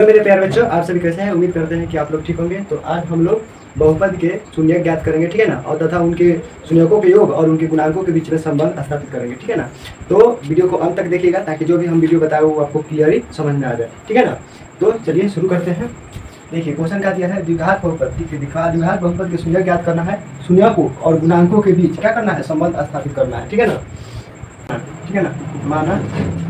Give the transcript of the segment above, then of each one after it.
मेरे प्यारे बच्चों, आप सभी कैसे हैं? उम्मीद करते हैं कि आप लोग ठीक होंगे। तो आज हम लोग बहुपद के शून्यक ज्ञात करेंगे, ठीक है ना, और तथा उनके शून्यकों के योग और उनके गुणांकों के बीच में संबंध स्थापित करेंगे, ठीक है ना। तो वीडियो को अंत तक देखिएगा ताकि जो भी हम वीडियो बताए वो आपको क्लियरली समझ में आ जाए, ठीक है ना। तो चलिए शुरू करते हैं। देखिए क्वेश्चन क्या दिया है, द्विघात बहुपद, ठीक है, द्विघात बहुपद के शून्यक ज्ञात करना है, शून्यकों और गुणांकों के बीच क्या करना है, संबंध स्थापित करना है, ठीक है ना। ठीक है ना, माना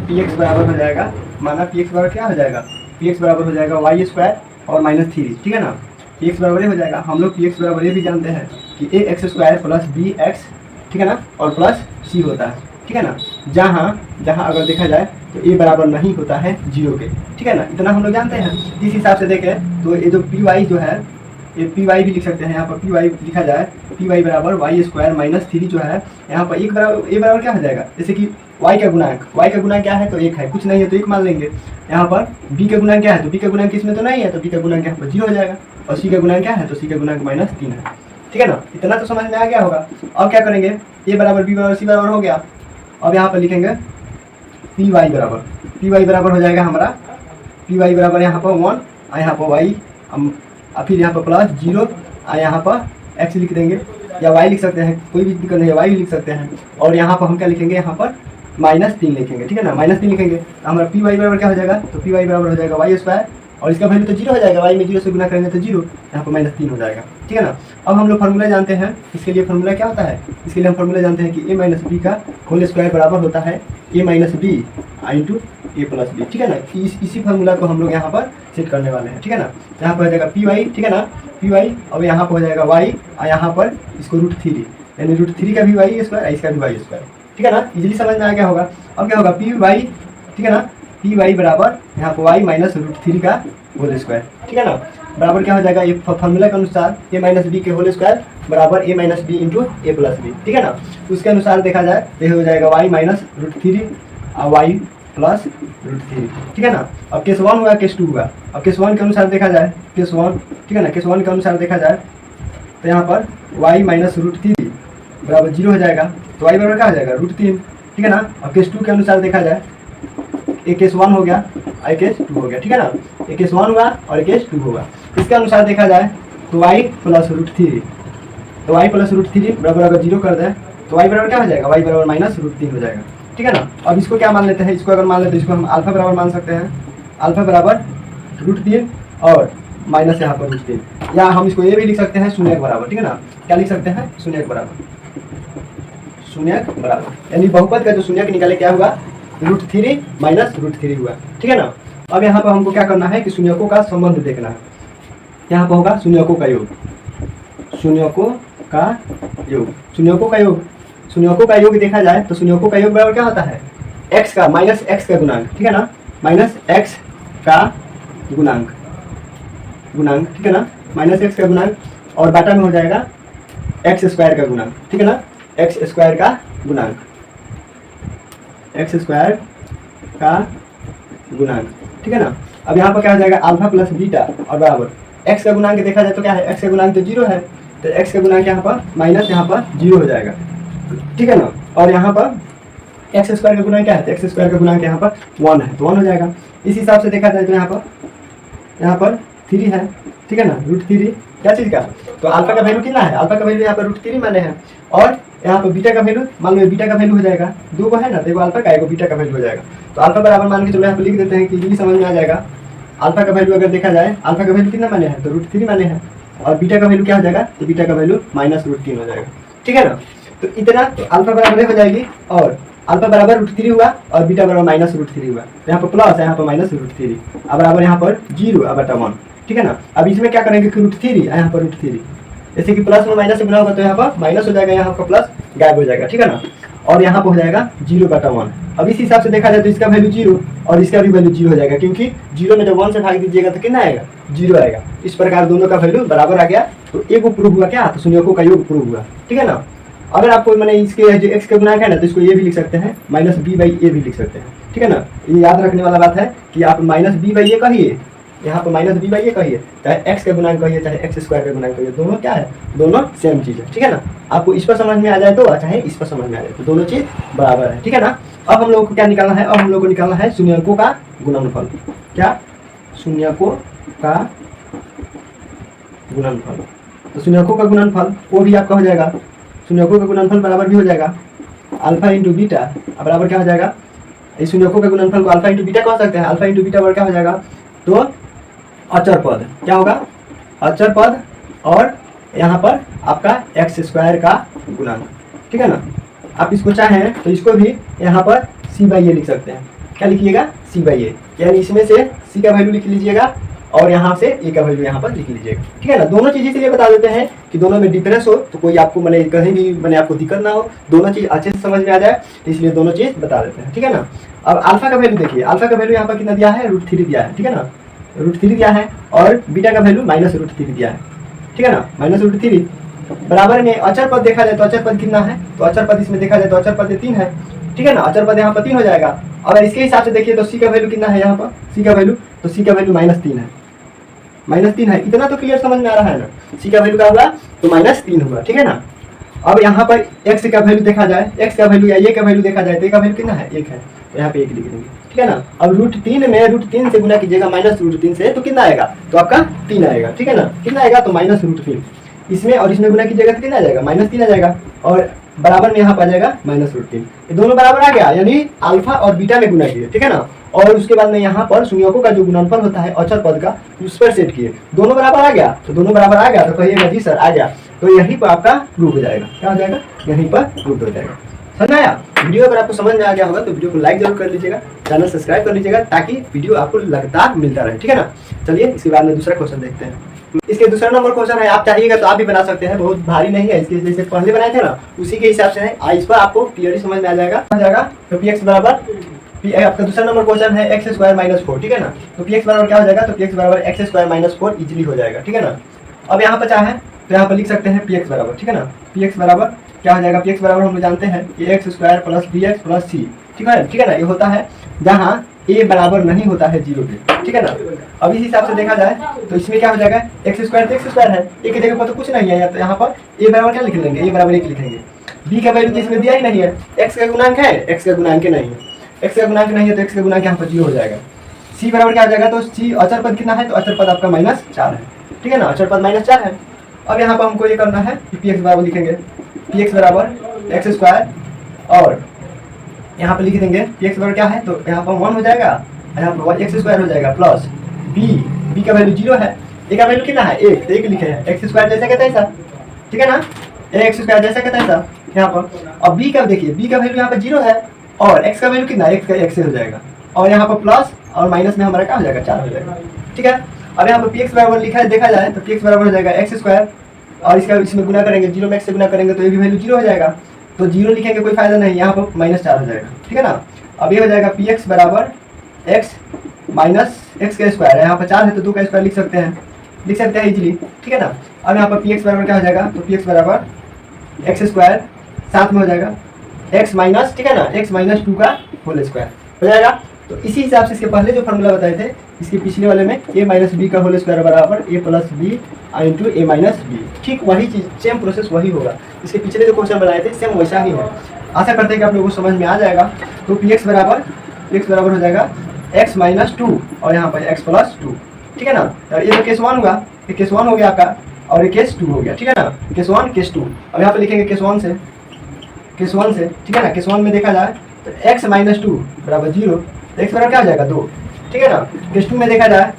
px बराबर हो जाएगा, माना px बराबर क्या हो जाएगा, px बराबर हो जाएगा वाई स्क्वायर और -3, ठीक है ना। px बराबर हो जाएगा, हम लोग px बराबर ये भी जानते हैं कि ax स्क्वायर प्लस bx, ठीक है ना, और प्लस c होता है, ठीक है ना। जहाँ अगर देखा जाए तो a बराबर नहीं होता है 0 के, ठीक है ना, इतना हम लोग जानते हैं। इस हिसाब से देखें तो ये जो py जो है, ये पी वाई भी लिख सकते हैं। यहाँ पर पी वाई लिखा जाए, पी वाई बराबर वाई स्क्वायर -3 जो है, यहाँ पर एक बराबर ए बराबर क्या हो जाएगा, जैसे कि वाई का गुणांक क्या है, तो 1 है, कुछ नहीं है तो 1 मान लेंगे। यहाँ पर बी का गुणांक क्या है, तो बी का गुणांक इसमें तो नहीं है, तो बी का गुणांक यहाँ पर 0 हो जाएगा। और सी का गुणांक क्या है, तो सी का गुणांक -3 है, ठीक है ना। इतना तो समझ में आ गया होगा। अब क्या करेंगे, ए बराबर बी बराबर सी बराबर हो गया। अब यहाँ पर लिखेंगे पी वाई बराबर हो जाएगा हमारा, पी वाई बराबर यहाँ पर 1 और यहाँ पर वाई, फिर यहाँ पर प्लस 0 और यहाँ पर x लिख देंगे, या y लिख सकते हैं, कोई भी दिक्कत नहीं है, y भी लिख सकते हैं। और यहाँ पर हम क्या लिखेंगे, यहाँ पर -3 लिखेंगे, ठीक है ना, -3 लिखेंगे। तो हमारा पी वाई बराबर क्या हो जाएगा, तो पी वाई बराबर हो जाएगा वाई स्क्वायर, और इसका वैल्यू तो 0 हो जाएगा, y में 0 से गुना करेंगे तो 0, यहाँ पर -3 हो जाएगा, ठीक है ना। अब हम लोग फार्मूला जानते हैं, इसके लिए फार्मूला क्या होता है, इसके लिए हम फार्मूला जानते हैं कि a - b का होल स्क्वायर बराबर होता है a - b into a plus B, ठीक है ना। इसी फार्मूला को हम लोग यहाँ पर सेट करने वाले हैं, ठीक है ना। यहाँ पर हो जाएगा पी वाई, ठीक है ना, पी वाई, और यहाँ पर हो जाएगा वाई, और यहाँ पर इसको √3, यानी √3 का भी वाई स्क्वायर, इसका भी वाई स्क्वायर, ठीक है ना। इजीली समझ में आ गया होगा। अब क्या होगा, पी वाई, ठीक है ना, पी वाई बराबर यहाँ पर वाई माइनस √3 का होल स्क्वायर, ठीक है ना, बराबर क्या हो जाएगा, ये फार्मूला के अनुसार a - b के होल स्क्वायर बराबर a - b into a plus B, ठीक है ना। उसके अनुसार देखा जाए तो ये हो जाएगा वाई माइनस √3 और वाई प्लस √3, ठीक है ना। अब केस 1 हुआ, केस 2 हुआ। अब केस 1 के अनुसार देखा जाए, केस 1, ठीक है ना, केस 1 के अनुसार देखा जाए तो यहाँ पर y माइनस √3 बराबर 0 हो जाएगा, तो y बराबर क्या हो जाएगा, √3, ठीक है ना। अब केस 2 के अनुसार देखा जाए, एक केस 1 हो गया, एक केस 2 हो गया, ठीक है ना, एक केस 1 हुआ और एक केस 2 होगा। इसके अनुसार देखा जाए तो y प्लस √3, तो y प्लस √3 बराबर अगर 0 कर दें तो y बराबर क्या हो जाएगा, y बराबर -√3 हो जाएगा, ठीक है ना। अब इसको क्या मान लेते हैं, इसको अगर मान लेते हैं, इसको हम अल्फा बराबर मान सकते हैं, अल्फा बराबर √3 और माइनस यहाँ पर √3, या हम इसको ये भी लिख सकते हैं शून्यक बराबर, ठीक है ना। क्या लिख सकते हैं, शून्यक बराबर, यानी बहुपद का जो शून्यक निकाले क्या हुआ, √3 माइनस √3 हुआ, ठीक है ना। अब यहाँ पर हमको क्या करना है कि शून्यकों का संबंध देखना है। यहाँ पर होगा शून्यकों का योग, शून्यकों का योग देखा जाए तो शून्यकों का योग बराबर क्या होता है, x का माइनस x का गुणांक, ठीक है ना, माइनस x का गुणांक, ठीक है ना, माइनस x का गुणांक, और बाटा में हो जाएगा x स्क्वायर का गुणांक, ठीक है ना, x स्क्वायर का गुणांक, ठीक है ना। अब यहाँ पर क्या हो जाएगा, अल्फा प्लस बीटा और बराबर x का गुणांक देखा जाए तो क्या है, x का गुणांक तो 0 है, तो x का गुणांक यहाँ पर माइनस यहाँ पर 0 हो जाएगा, ठीक है ना। और यहाँ पर एक्स स्क्वायर का गुणांक क्या है, एक्स स्क्वायर का गुणांक यहाँ पर 1 है, तो 1 हो जाएगा। इस हिसाब से देखा जाए तो यहाँ पर 3 है, ठीक है ना, √3 क्या चीज़ का, तो अल्फा का वैल्यू कितना है, अल्फा का वैल्यू यहाँ पर √3 माने हैं, और यहाँ पर बीटा का वैल्यू मान लो, बीटा का वैल्यू हो जाएगा 2 है ना, तो एगो अल्फा का एगो बीटा का वैल्यू हो जाएगा। तो अल्फा बराबर मान के चलो यहाँ पर लिख देते हैं कि इजीली समझ में आ जाएगा। अल्फा का वैल्यू अगर देखा जाए, अल्फा का वैल्यू कितना माने हैं, तो √3 माने हैं, और बीटा का वैल्यू क्या हो जाएगा, तो बीटा का वैल्यू -√3 हो जाएगा, ठीक है ना। तो इतना तो अल्फा बराबर हो जाएगी, और अल्फा बराबर √3 हुआ और बीटा बराबर -√3 हुआ, तो यहाँ पर प्लस है, यहाँ पर -√3, अब बराबर यहाँ पर 0 अब बटा 1, ठीक है ना। अब इसमें क्या करेंगे कि √3 यहाँ पर √3, जैसे कि प्लस में माइनस से गुना होगा तो यहाँ पर माइनस हो जाएगा, यहाँ पर प्लस गायब हो जाएगा, ठीक है ना, और यहाँ पर हो जाएगा 0 बटा 1। अब इस हिसाब से देखा जाए तो इसका वैल्यू 0 और इसका भी वैल्यू 0 हो जाएगा, क्योंकि 0 में जब 1 से भाग दीजिएगा तो कितना आएगा, 0 आएगा। इस प्रकार दोनों का वैल्यू बराबर आ गया, तो एक प्रूव हुआ क्या, तो शून्यकों का योग प्रूव हुआ, ठीक है ना। अगर आपको मैंने इसके जो x का गुणांक है ना, तो इसको ये भी लिख सकते हैं, -b/a भी लिख सकते हैं, ठीक है ना। ये याद रखने वाला बात है कि आप -b/a कहिए, यहाँ पर -b/a कहिए, चाहे x का गुणांक कहिए, चाहे x स्क्वायर का गुणांक कहिए, दोनों क्या है, दोनों सेम चीज़ है, ठीक है ना। आपको इस पर समझ में आ जाए तो, चाहे इस पर समझ में आ जाए तो, दोनों चीज़ बराबर है, ठीक है ना। अब हम लोग को क्या निकालना है, अब हम लोग को निकालना है शून्यकों का गुणनफल, क्या, शून्यकों का गुणनफल। तो शून्यकों का गुणनफल वो भी आपका हो जाएगा, शून्यकों का गुणनफल बराबर भी हो जाएगा अल्फा इंटू बीटा बराबर क्या हो जाएगा, इस शून्यकों का गुणनफल को अल्फा इंटू बीटा कह सकते हैं। अल्फा इंटू बीटा बराबर क्या हो जाएगा, तो अचर पद क्या होगा, अचर पद और यहाँ पर आपका एक्स स्क्वायर का गुणांक, ठीक है ना। आप इसको चाहें तो इसको भी यहाँ पर सी बाई ए लिख सकते हैं। क्या लिखिएगा, सी बाई ए, यानी इसमें से सी का वैल्यू लिख लीजिएगा और यहाँ से ए का वैल्यू यहाँ पर लिख लीजिएगा, ठीक है ना। दोनों चीज़ इसलिए बता देते हैं कि दोनों में डिफरेंस हो तो कोई आपको मैंने कहीं भी मैंने आपको दिक्कत ना हो, दोनों चीज़ अच्छे से समझ में आ जाए, इसलिए दोनों चीज़ बता देते हैं, ठीक है ना। अब अल्फा का वैल्यू देखिए, अल्फा का वैल्यू यहाँ पर कितना दिया है, √3 दिया है, ठीक है ना, √3 दिया है और बीटा का वैल्यू -√3 दिया है, ठीक है ना, -√3 बराबर में अचर पद देखा जाए तो अचर पद कितना है, तो अचर पद इसमें देखा जाए तो अचर पद 3 है, ठीक है ना, अचर पद यहाँ पर 3 हो जाएगा। अगर इसके हिसाब से देखिए तो सी का वैल्यू कितना है यहाँ पर, सी का वैल्यू, तो सी का वैल्यू -3 है, -3 है, इतना तो क्लियर समझ में आ रहा है ना। सी का वैल्यू क्या होगा, तो -3 होगा, ठीक है ना। अब यहाँ पर एक्स का वैल्यू देखा जाए, एक्स का वैल्यू या ए का वैल्यू देखा जाए तो ए का वैल्यू कितना है, 1 है, तो यहाँ पे 1 लिख देंगे, ठीक है ना। अब √3 में √3 से गुना कीजिएगा -√3 से, तो कितना आएगा, तो आपका 3 आएगा, ठीक है ना, कितना आएगा, तो -√3 इसमें और इसमें गुना कीजिएगा तो कितना आ जाएगा, -3 आ जाएगा और बराबर में यहाँ पर आ जाएगा -√3, ये दोनों बराबर आ गया, यानी अल्फा और बीटा में गुना किए, ठीक है ना। और उसके बाद में यहाँ पर शून्यकों का जो गुणनफल होता है अचर पद का, उस पर सेट किए, दोनों बराबर आ गया, तो दोनों बराबर आ गया तो कहिएगा जी सर आ गया, तो यहीं पर आपका प्रूव हो जाएगा, क्या हो जाएगा, यहीं पर प्रूव हो जाएगा। समझ आया वीडियो, अगर आपको समझ में आ गया होगा तो वीडियो को लाइक जरूर कर लीजिएगा, चैनल सब्सक्राइब कर लीजिएगा ताकि वीडियो आपको लगातार मिलता रहे, ठीक है ना। चलिए इसके बाद में दूसरा क्वेश्चन देखते हैं। इसके दूसरा नंबर क्वेश्चन है, आप चाहिएगा तो आप भी बना सकते हैं, बहुत भारी नहीं है, इसके जैसे पहले बनाए थे ना उसी के हिसाब से है, इस पर आपको क्लियरली समझ में आ जाएगा। तो पी एक्स बराबर आपका दूसरा नंबर क्वेश्चन है x² - 4, ठीक है ना। तो px बराबर क्या हो जाएगा, तो px बराबर x² - 4 इजीली हो जाएगा, ठीक है ना। अब यहाँ पर चाहे तो यहाँ पर लिख सकते हैं px बराबर, ठीक है ना, px बराबर क्या हो जाएगा, px बराबर हम लोग जानते हैं कि x² + bx + c, ठीक है ना। ये होता है जहाँ a बराबर नहीं होता है 0 पे, ठीक है ना। अब इस हिसाब से देखा जाए तो इसमें क्या हो जाएगा, x² तो x² है, a की जगह पर तो कुछ नहीं है, तो यहाँ पर a बराबर क्या लिख लेंगे, a बराबर 1 लिखेंगे। b का वैल्यू इसमें दिया ही नहीं है, x का गुणांक है, x का गुणांक नहीं है, x का गुणांक नहीं है तो x का गुणांक यहाँ पर 0 हो जाएगा। c बराबर क्या हो जाएगा, तो c अचर पद कितना है, तो अचर पद आपका -4 है, ठीक है ना, अचर पद -4 है। अब यहाँ पर हमको ये करना है कि px बराबर लिखेंगे, px बराबर x² और यहाँ पर लिख देंगे px बराबर क्या है, तो यहाँ पर 1 हो जाएगा, यहाँ पर x² हो जाएगा प्लस b का वैल्यू 0 है, a का वैल्यू कितना है 1, तो 1 लिखे हैं, x² जैसा कहता है ऐसा, ठीक है ना, x² जैसा कहता है ऐसा यहाँ पर। अब b का देखिए, b का वैल्यू यहाँ पर 0 है और x का वैल्यू कितना है, x का x से हो जाएगा और यहाँ पर प्लस और माइनस में हमारा क्या हो जाएगा, 4 हो जाएगा, ठीक है। अब यहाँ पर px बराबर लिखा है, देखा जाए तो px बराबर हो जाएगा x² और इसका इसमें गुना करेंगे, 0 में x से गुना करेंगे तो ये भी वैल्यू 0 हो जाएगा, तो 0 लिखेंगे कोई फायदा नहीं, यहाँ पर -4 हो जाएगा, ठीक है ना। अब ये हो जाएगा px बराबर x - x का स्क्वायर है, यहाँ पर 4 है तो 2 का स्क्वायर लिख सकते हैं इजीली, ठीक है ना। अब यहाँ पर px बराबर क्या हो जाएगा, तो px बराबर x² साथ में हो जाएगा x माइनस, ठीक है ना, x - 2 का होल स्क्वायर हो जाएगा। तो इसी हिसाब से इसके पहले जो फॉर्मूला बताए थे, इसके पिछले वाले में a - b का होल स्क्वायर बराबर a + b * a - b, ठीक वही चीज़, सेम प्रोसेस वही होगा, इसके पिछले जो क्वेश्चन बनाए थे सेम वैसा ही है। आशा करते हैं कि आप लोगों को समझ में आ जाएगा। तो px बराबर हो जाएगा x - 2 और यहाँ पर x + 2, ठीक है ना। ये तो केस 1 हुआ, ये केस 1 हो गया आपका और ये केस 2 हो गया, ठीक है ना, केस 1 केस 2। अब यहाँ पर लिखेंगे केस 1 से, ठीक है ना। केस 1 में देखा जाए तो x - 2 बराबर 0, तो x बराबर क्या हो जाएगा 2, ठीक है ना। केस 2 में देखा जाए,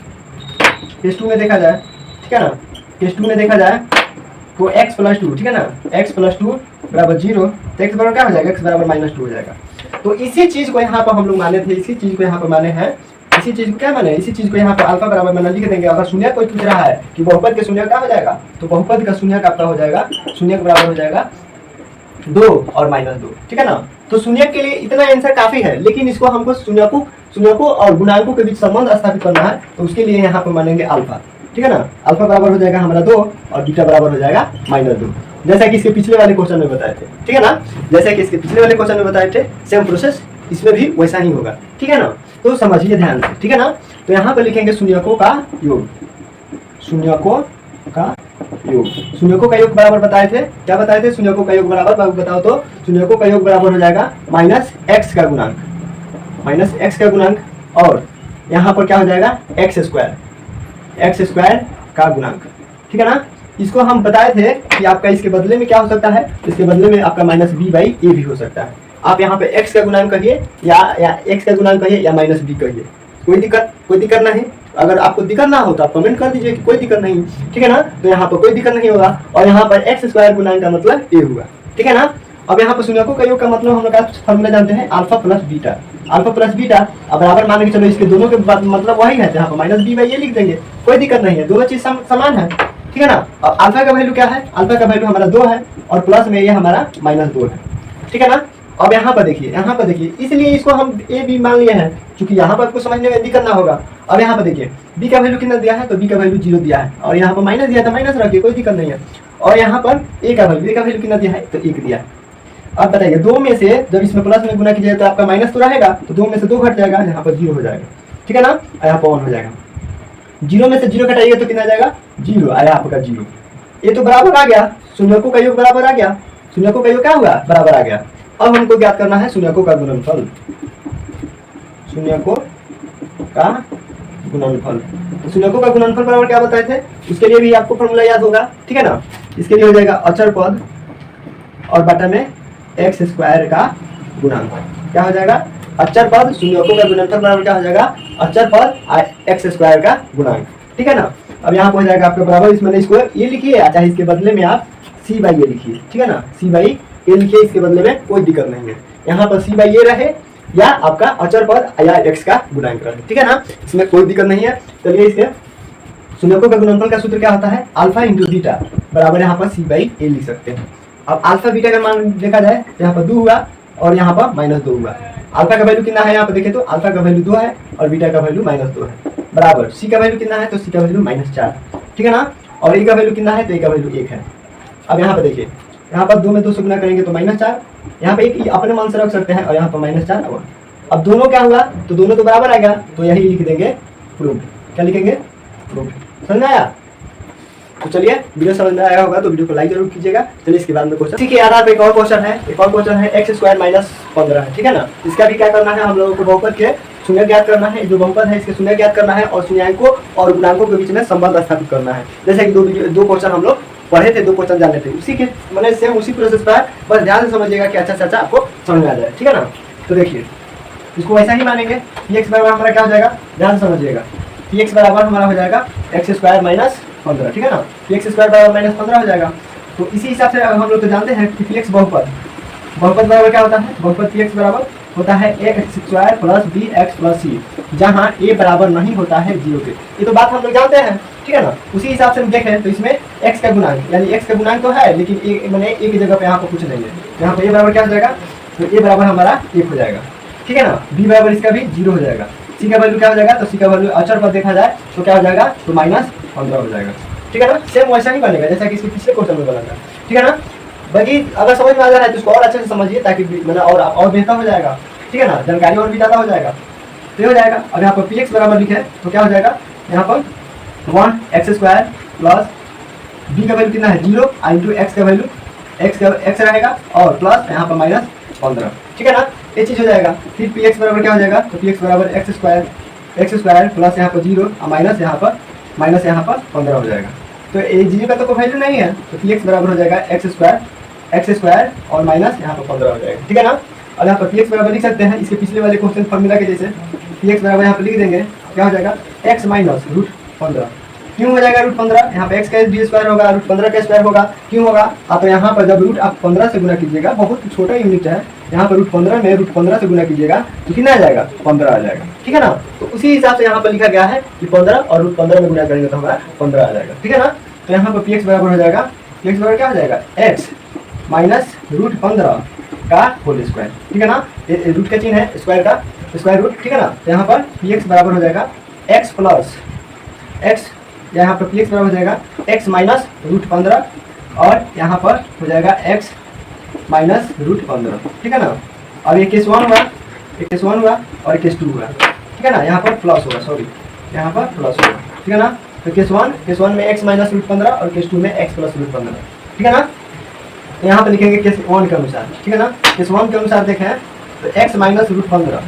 ठीक है ना, केस 2 में देखा जाए तो x + 2, ठीक है ना, x + 2 बराबर 0, तो x बराबर क्या हो जाएगा, x बराबर -2 हो जाएगा। तो इसी चीज़ को यहाँ पर हम लोग माने थे, इसी चीज़ को यहाँ पर माने हैं, इसी चीज़ को क्या माने, इसी चीज़ को यहाँ पर अल्फा बराबर मैंने लिख देंगे। अगर शून्य कोई पूछ रहा है कि बहुपद के शून्य क्या हो जाएगा, तो बहुपद का शून्य आपका हो जाएगा, शून्य के बराबर हो जाएगा 2 और -2, ठीक है ना। तो शून्य के लिए इतना आंसर काफी है, लेकिन इसको हमको शून्यकों और गुणांकों के बीच संबंध स्थापित करना है, तो उसके लिए यहाँ पर मानेंगे अल्फा, ठीक है ना। अल्फा बराबर हो जाएगा हमारा 2 और बीटा बराबर हो जाएगा -2, जैसा कि इसके पिछले वाले क्वेश्चन में बताए थे, ठीक है ना, जैसा कि इसके पिछले वाले क्वेश्चन में बताए थे सेम प्रोसेस इसमें भी वैसा ही होगा, ठीक है ना। तो समझिए ध्यान से, ठीक है ना। तो यहाँ पर लिखेंगे शून्यकों का योग, शून्यकों का योग बराबर बताए थे, क्या बताए थे, शून्यकों का योग बराबर बताओ तो शून्यकों का योग बराबर हो जाएगा -x का गुणांक और यहाँ पर क्या हो जाएगा एक्स स्क्वायर का गुणांक, ठीक है ना। इसको हम बताए थे कि आपका इसके बदले में क्या हो सकता है, इसके बदले में आपका माइनस बी बाई ए भी हो सकता है। आप यहाँ पे एक्स का गुणांक कहिए या एक्स का गुणांक कहिए या माइनस बी कहिए, कोई दिक्कत नहीं। अगर आपको दिक्कत ना हो तो आप कमेंट कर दीजिए कि कोई दिक्कत नहीं, ठीक है ना। तो यहाँ पर कोई दिक्कत नहीं होगा और यहाँ पर एक्स स्क्वायर गुणांक का मतलब ए हुआ, ठीक है ना। अब यहाँ पर शून्यकों का योग का मतलब हम लोग का फॉर्मूला जानते हैं अल्फा प्लस बीटा। अब बराबर मान के चलो, इसके दोनों के मतलब वही है, यहाँ पर माइनस बी बाई ए लिख देंगे, कोई दिक्कत नहीं है, दोनों चीज समान है, ठीक है ना। अब अल्फा का वैल्यू क्या है, अल्फा का वैल्यू हमारा 2 है और प्लस में ये हमारा -2 है, ठीक है ना। अब यहाँ पर देखिए, इसलिए इसको हम ए बी मान लिए हैं, क्योंकि यहाँ पर आपको समझने में दिक्कत ना होगा। अब यहाँ पर देखिए बी का वैल्यू कितना दिया है, तो बी का वैल्यू 0 दिया है और यहाँ पर माइनस दिया था, माइनस रखिए, कोई दिक्कत नहीं है। और यहाँ पर ए का वैल्यू कितना दिया है, तो 1 दिया है। अब बताइए, 2 में से जब इसमें प्लस में गुना कीजिएगा तो आपका माइनस तो रहेगा, तो 2 में से 2 घट जाएगा, यहाँ पर 0 हो जाएगा, ठीक है ना। यहाँ पर 1 हो जाएगा, 0 में से 0 घटाइएगा तो कितना जाएगा 0, आया आपका 0। ये तो बराबर आ गया, शून्यकों का योग बराबर आ गया, शून्यकों का योग क्या हुआ, बराबर आ गया। अब हमको ज्ञात करना है शून्यकों का गुणनफल, शून्यकों का गुणनफल। तो शून्यकों का गुणनफल बराबर क्या बताए थे, उसके लिए भी आपको फॉर्मूला याद होगा, ठीक है ना। इसके लिए हो जाएगा अचर पद और बटा में एक्स स्क्वायर का गुणांक, क्या हो जाएगा अचर पद शून्यकों का गुणनफल बराबर क्या हो जाएगा अचर पद एक्स स्क्वायर का गुणांक, ठीक है ना। अब यहाँ पर हो जाएगा आपका बराबर, इसमें इसको ये लिखिए, चाहे इसके बदले में आप सी बाई ए लिखिए, ठीक है ना, सी बाई ए लिखिए, इसके बदले में कोई दिक्कत नहीं है। यहाँ पर सी बाई ए रहे या आपका अचर पद या एक्स का गुणांक रहे, ठीक है ना, इसमें कोई दिक्कत नहीं है। चलिए इसके शून्यकों का गुणनफल का सूत्र क्या होता है, अल्फा इंटू बीटा बराबर यहाँ पर सी बाई ए लिख सकते हैं। अब अल्फा बीटा का मान देखा जाए तो यहाँ पर 2 हुआ और यहाँ पर -2 हुआ। अल्फा का वैल्यू कितना है, यहाँ पर देखें तो अल्फा का वैल्यू 2 है और बीटा का वैल्यू -2 है, बराबर सी का वैल्यू कितना है, तो सी का वैल्यू -4, ठीक है ना। और ए का वैल्यू कितना है, तो ए का वैल्यू 1 है। अब यहाँ पर देखिए, यहाँ पर 2 में 2 से गुना करेंगे तो -4, यहाँ पे 1 अपने मान से रख सकते हैं और यहाँ पर -4 हुआ। अब दोनों क्या हुआ, तो दोनों तो बराबर आएगा, तो यही लिख देंगे प्रूव्ड, क्या लिखेंगे प्रूव्ड, समझ में आया। तो चलिए, वीडियो समझ में आया होगा तो वीडियो को लाइक जरूर कीजिएगा। चलिए इसके बाद में क्वेश्चन, ठीक है, आधार पे एक और क्वेश्चन है, एक्स स्क्वायर -15 है, ठीक है ना। इसका भी क्या करना है, हम लोगों को बहुपद के शून्य ज्ञात करना है, जो बहुपद है इसके शून्य ज्ञात करना है और शून्याङ्कों और गुणांकों के बीच में संबंध स्थापित करना है। जैसे कि दो क्वेश्चन हम लोग पढ़े थे, 2 क्वेश्चन जाने थे, उसी के मैंने सेम उसी प्रोसेस पर, बस ध्यान से समझिएगा कि अच्छा से अच्छा आपको समझ में आ जाए, ठीक है ना। तो देखिए इसको वैसा ही मानेंगे, एक्स बराबर हमारा क्या हो जाएगा, ध्यान से समझिएगा, एक्स बराबर हमारा हो जाएगा एक्स स्क्वायर -15, ठीक है ना, एक्स स्क्वायर बराबर -15 हो जाएगा। तो इसी हिसाब से हम लोग तो जानते हैं कि एक्स बहुपद बराबर क्या होता है, बहुपद एक्स बराबर होता है X square plus B X plus C, जहाँ ए बराबर नहीं होता है 0 के। ये तो बात हम लोग जानते हैं, ठीक है ना। उसी हिसाब से हम देखें तो इसमें एक्स का गुणांक, यानी एक्स का गुणांक तो है लेकिन मैंने ए की जगह पे यहाँ पर कुछ नहीं है, यहाँ पर ए बराबर क्या हो जाएगा, तो ए बराबर हमारा 1 हो जाएगा, ठीक है ना। बी बराबर इसका भी 0 हो जाएगा, सी का वैल्यू क्या हो जाएगा, तो सी का वैल्यू अचर पर देखा जाए तो क्या हो जाएगा, तो -15 हो जाएगा, ठीक है ना। सेम वैसा ही बनेगा जैसा कि इसके पिछले क्वेश्चन में बना था, ठीक है ना। बाकी अगर समझ में आ जा रहा है तो इसको और अच्छे से समझिए, ताकि मैंने और बेहतर हो जाएगा, ठीक है ना, जानकारी और भी ज़्यादा हो जाएगा, तो हो जाएगा। अब यहाँ पर पी एक्स बराबर लिखे तो क्या हो जाएगा, यहाँ पर 1 स्क्वायर प्लस बी का वैल्यू कितना है 0 इंटू एक्स का वैल्यू एक्स रहेगा और प्लस यहाँ पर -15, ठीक है ना, ये चीज़ हो जाएगा। फिर पी एक्स बराबर क्या हो जाएगा, तो पी एक्स बराबर एक्स स्क्वायर प्लस यहाँ पर 0 और माइनस यहाँ पर 15 हो जाएगा। तो ये 0 का तो कोई वैल्यू नहीं है, तो पी एक्स बराबर हो जाएगा एक्स स्क्वायर और माइनस यहाँ पर 15 हो जाएगा, ठीक है ना। और यहाँ पर पी एक्स बराबर लिख सकते हैं इसके पिछले वाले क्वेश्चन फॉर्मूला के जैसे, पी एक्स बराबर यहाँ पर लिख देंगे, क्या हो जाएगा x माइनस √15, क्यों हो जाएगा √15, यहाँ पे x का डी स्क्वायर होगा, √15 का स्क्वायर होगा, क्यों होगा, तो यहाँ पर जब रूट आप 15 से गुना कीजिएगा, बहुत छोटा यूनिट है, यहाँ पर √15 में √15 से गुना कीजिएगा तो कितना आ जाएगा 15 आ जाएगा, ठीक है ना। तो उसी हिसाब से यहाँ पर लिखा गया है कि 15 और √15 में गुना करेंगे तो हमारा 15 आ जाएगा, ठीक है ना। तो यहाँ पर पी एक्स बराबर हो जाएगा, पी एक्स बराबर क्या हो जाएगा x माइनस √15 का होल स्क्वायर, ठीक है ना, ये रूट का चिन्ह है स्क्वायर का, स्क्वायर रूट, ठीक है ना। तो यहाँ पर पी एक्स बराबर हो जाएगा x प्लस x, यहाँ पर पी एक्स बराबर हो जाएगा x माइनस √15 और यहाँ पर हो जाएगा x माइनस √15, ठीक है ना। और ये केस 1 हुआ, ये केस 1 हुआ और केस 2 हुआ, ठीक है ना, यहाँ पर प्लस होगा, सॉरी यहाँ पर प्लस होगा, ठीक है ना। तो केस 1 में x माइनस √15 और केस 2 में x प्लस √15, ठीक है ना। तो यहाँ पर लिखेंगे केस 1 के अनुसार, ठीक है ना। केस 1 के अनुसार देखें तो x माइनस √15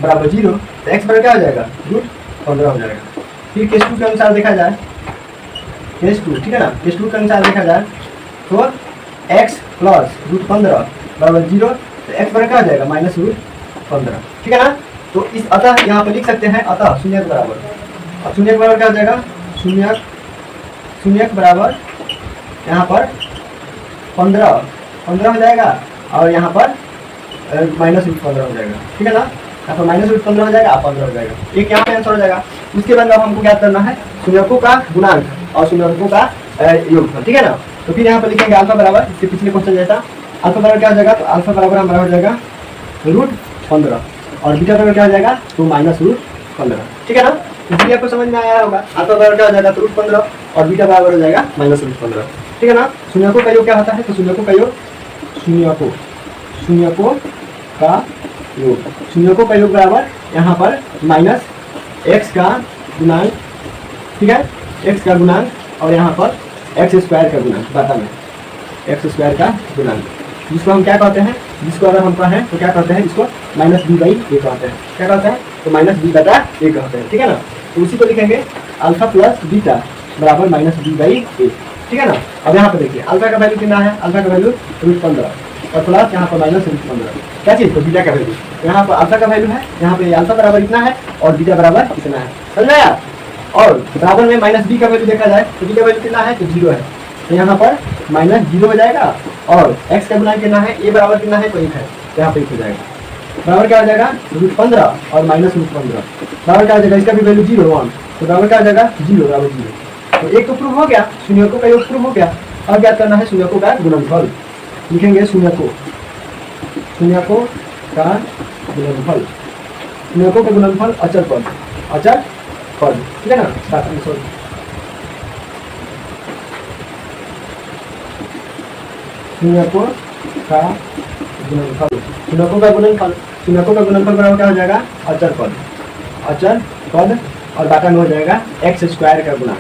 बराबर 0 तो x बराबर क्या हो जाएगा, √15 हो जाएगा। फिर केस 2 के अनुसार देखा जाए, केस 2 ठीक है ना, केस 2 के अनुसार देखा जाए तो x प्लस √15 बराबर 0, तो x बराबर क्या हो जाएगा, -√15 ठीक है ना। तो इस अतः यहाँ पर लिख सकते हैं, अतः शून्य के बराबर, और शून्य के बराबर क्या हो जाएगा, शून्य के बराबर यहाँ पर 15 हो जाएगा, और यहाँ पर -√15 हो जाएगा ठीक है ना। यहाँ पर -√15 हो जाएगा, 15 हो जाएगा, एक यहाँ पे आंसर हो जाएगा। उसके बाद अब हमको क्या करना है, शून्यकों का गुणांक और शून्यकों का योगफल ठीक है ना। तो फिर यहाँ पर लिखेंगे अल्फा बराबर, इसके पिछले क्वेश्चन जैसा, अल्फा बराबर क्या हो जाएगा, तो अल्फा बराबर हमारा हो जाएगा √15 और बीटा बराबर क्या हो जाएगा, तो -√15 ठीक है ना। इसलिए आपको समझ में आया होगा, अल्फा बराबर क्या हो जाएगा, तो √15 और बीटा बराबर हो जाएगा -√15 ठीक है ना। शून्यकों का योग क्या होता है, तो शून्यकों का योग, शून्यकों का योग बराबर यहाँ पर -x का गुणांक ठीक है, x का गुणांक और यहाँ पर x² का गुणांक, बता में x² का गुणांक, जिसको हम क्या कहते हैं, जिसको अगर हम कहें तो क्या कहते हैं, इसको -b/a कहते हैं, क्या कहते हैं, तो -b/a कहते हैं ठीक है ना। तो उसी को लिखेंगे अल्फा प्लस बीटा बराबर -b/a ठीक है ना। अब यहाँ पर देखिए अल्फा का वैल्यू कितना है, अल्फा का वैल्यू √15 और प्लस यहाँ पर -√15, क्या चीज़, तो बीटा का वैल्यू, यहाँ पर अल्फा का वैल्यू है, यहाँ पे अल्फा बराबर इतना है और बीटा बराबर इतना है, समझ आया। और बराबर में -b का वैल्यू देखा जाए तो b का वैल्यू कितना है, तो 0 है, तो यहाँ पर -0 हो जाएगा, और x का गुणांक कितना है, a बराबर कितना है, तो 1 है, तो यहाँ पे 1 हो जाएगा, बराबर क्या हो जाएगा, √15 और -√15 बराबर क्या हो जाएगा, इसका भी वैल्यू 0 1, तो बराबर क्या हो जाएगा, 0 बराबर 0। तो एक तो प्रूव हो गया, शून्यकों का योग प्रूव हो गया। अब क्या करना है, शून्यकों का गुणनफल लिखेंगे, शून्यकों का गुणनफल, शून्यकों का गुणनफल अचर पद ठीक है ना। शून्यकों का गुणनफल बराबर क्या हो जाएगा, अचर पद और बाटा में हो जाएगा x² का गुणांक,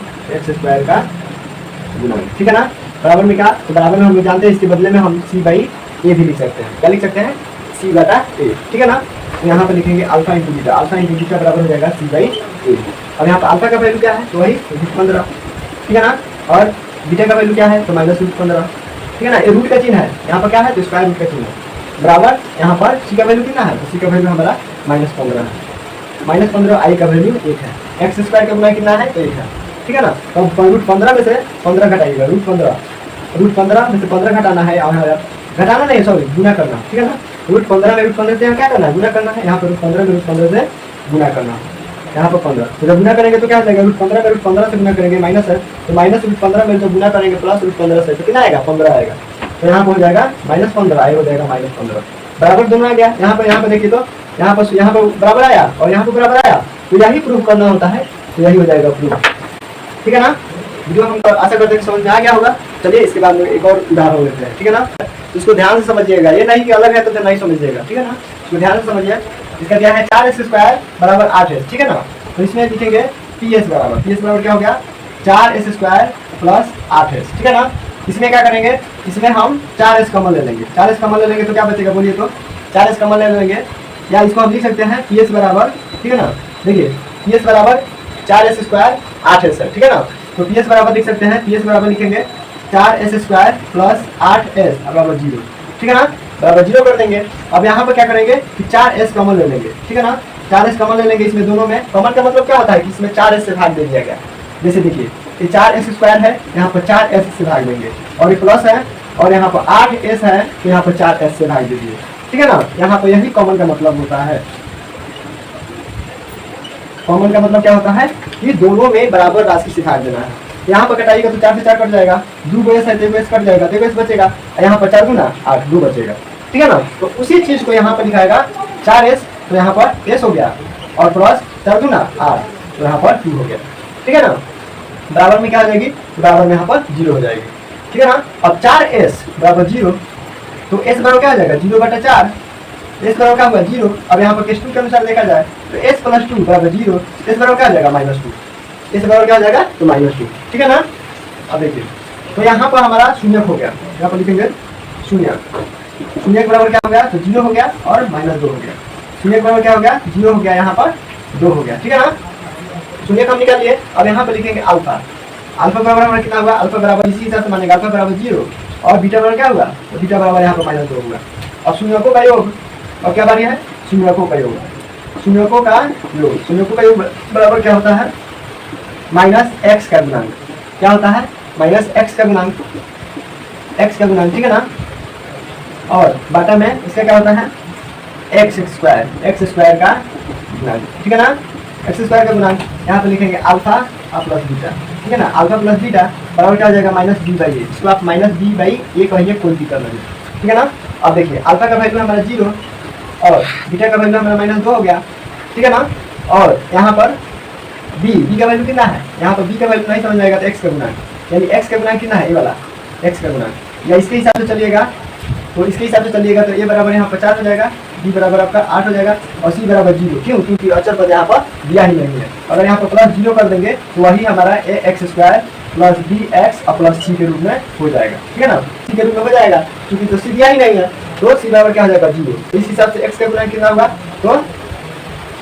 ठीक है ना। बराबर में क्या, तो बराबर में हम लोग जानते हैं, इसके बदले में हम c/a भी लिख सकते हैं, क्या लिख सकते हैं, c/a ठीक है ना। तो यहाँ पर लिखेंगे अल्फा इंटू बीटा बराबर हो जाएगा c/a, और यहाँ पर अल्फा का वैल्यू क्या है, तो वही √15 ठीक है ना, और बीटा का वैल्यू क्या है, तो -√15 ठीक है ना। ये रूट का चिन्ह है, यहाँ पर क्या है, तो स्क्वायर रूट का चिन्ह है, बराबर यहाँ पर c का वैल्यू कितना है, तो c का वैल्यू हमारा -15 है, -15 i का वैल्यू 1 है, x² का गुना कितना है, तो 1 है ठीक है ना। तो √15 में से 15 घटाइएगा, √15 में से 15 घटाना है, घटाना नहीं सॉरी गुना करना ठीक है ना। √15 में √15 से क्या करना है, गुना करना है, यहाँ पर √15 में √15 से गुना करना है, यहाँ पर 15, तो जब गुना करेंगे तो क्या हो जाएगा, √15 में √15 से गुना करेंगे माइनस है, तो -√15 में जब गुना करेंगे प्लस √15 से, तो कितना आएगा, 15 आएगा, तो यहाँ पर हो जाएगा -15 आएगा, हो जाएगा -15 बराबर दोनों आ गया। यहाँ पर देखिए तो यहाँ पर बराबर आया और यहाँ पर बराबर आया, तो यही प्रूफ करना होता है, तो यही हो जाएगा प्रूफ ठीक है ना। वीडियो हम आशा करते हैं समझ में आ गया होगा। चलिए इसके बाद में एक और उदाहरण लेते हैं ठीक है ना। इसको ध्यान से समझिएगा, ये नहीं कि अलग है तो फिर नहीं समझिएगा ठीक है ना, इसको ध्यान से समझिए। इसका क्या है, 4x² बराबर 8s ठीक है ना। तो इसमें लिखेंगे PS बराबर क्या हो गया, 4s² प्लस 8s ठीक है ना। इसमें क्या करेंगे, इसमें हम 4s कॉमन ले लेंगे, 4s कॉमन ले लेंगे तो क्या बचेगा, बोलिए तो 4s कॉमन ले लेंगे, या इसको हम लिख सकते हैं PS बराबर ठीक है ना। देखिए PS बराबर 4s² 8s है ठीक है ना। तो PS बराबर लिख सकते हैं, PS बराबर लिखेंगे 4s² प्लस 8s बराबर 0 ठीक है ना, बराबर 0 कर देंगे। अब यहाँ पर क्या करेंगे कि 4s कॉमन ले लेंगे ठीक है ना, 4s कॉमन ले लेंगे इसमें दोनों में। कॉमन का मतलब क्या होता है कि इसमें 4s से भाग दे दिया गया, जैसे देखिए ये 4s² है, यहाँ पर 4s से भाग देंगे, और ये प्लस है और यहाँ पर 8s है, तो यहाँ पर 4s से भाग दे दिए ठीक है ना। यहाँ पर यही कॉमन का मतलब होता है। कॉमन का मतलब क्या होता है कि दोनों में बराबर राशि से भाग देना है। यहाँ पर कटाइएगा तो 4 से 4 कट जाएगा, 2 s है तो s कट जाएगा, तो s बचेगा, यहाँ पर 4 गुना 8 2 बचेगा ठीक है ना। तो उसी चीज को यहाँ पर लिखाएगा 4s, तो यहाँ पर s हो गया, और प्लस 4 गुना 8 तो यहाँ पर 2 हो गया ठीक है ना। बराबर में क्या हो जाएगी, बराबर में यहाँ पर 0 हो जाएगी ठीक है ना। अब 4s बराबर 0, तो s बराबर क्या हो जाएगा 0/4, s बराबर क्या होगा 0। अब यहाँ पर केस 2 के अनुसार देखा जाए तो s + 2 बराबर 0, s बराबर क्या हो जाएगा -2, s बराबर क्या हो जाएगा तो -2 ठीक है ना। अब देखिए तो यहाँ पर हमारा शून्यक हो गया, यहाँ पर लिखेंगे शून्यक बराबर क्या हो गया, तो 0 हो गया और -2 हो गया। शून्यक बराबर क्या हो गया, 0 हो गया यहाँ पर 2 हो गया, ठीक है ना। शून्य हम निकाल लिए। अब यहाँ पर लिखेंगे अल्फा। अल्फा बराबर हमारा कितना हुआ, अल्फा बराबर इसी हिसाब से मानेगा अल्फा बराबर 0 और बीटा बराबर क्या हुआ, तो बीटा बराबर यहाँ पर -2 होगा। अब शून्यकों का योग, और क्या बारी है, शून्यकों का योग, शून्यकों का योग, शून्यकों का योग बराबर क्या होता है, -x का गुणांक। क्या होता है, -x का गुणांक, x का गुणांक, ठीक है ना। और बाटा में इसका क्या होता है, x स्क्वायर का गुणांक, ठीक है ना। x स्क्वायर का गुणांक यहाँ पे लिखेंगे अल्फा प्लस बीटा, ठीक है ना। अल्फा प्लस बीटा बराबर क्या हो जाएगा, -b/a। इसको आप -b/a कहिए, कोई दिक्कत नहीं, ठीक है ना। अब देखिए अल्फा का वैल्यू हमारा 0 और बीटा का वैल्यू हमारा -2 हो गया, ठीक है ना। और यहाँ पर b का वैल्यू कितना है, यहाँ पर b का वैल्यू नहीं समझ आएगा तो x का गुणांक, यानी x का गुणांक कितना है, ये वाला x का गुणांक, या इसके हिसाब से चलिएगा तो इसके हिसाब से चलिएगा तो a बराबर यहाँ 50 हो जाएगा, b बराबर आपका 8 हो जाएगा और c बराबर 0। क्यों, क्योंकि अचर पद यहाँ पर दिया ही नहीं है। अगर यहाँ पर +0 कर देंगे तो वही हमारा ax² + bx + c के रूप में हो जाएगा, ठीक है ना। c के रूप में हो जाएगा क्योंकि तो c दिया ही नहीं है, तो c बराबर क्या हो जाएगा, 0। तो इस हिसाब से x का गुणांक कितना होगा, तो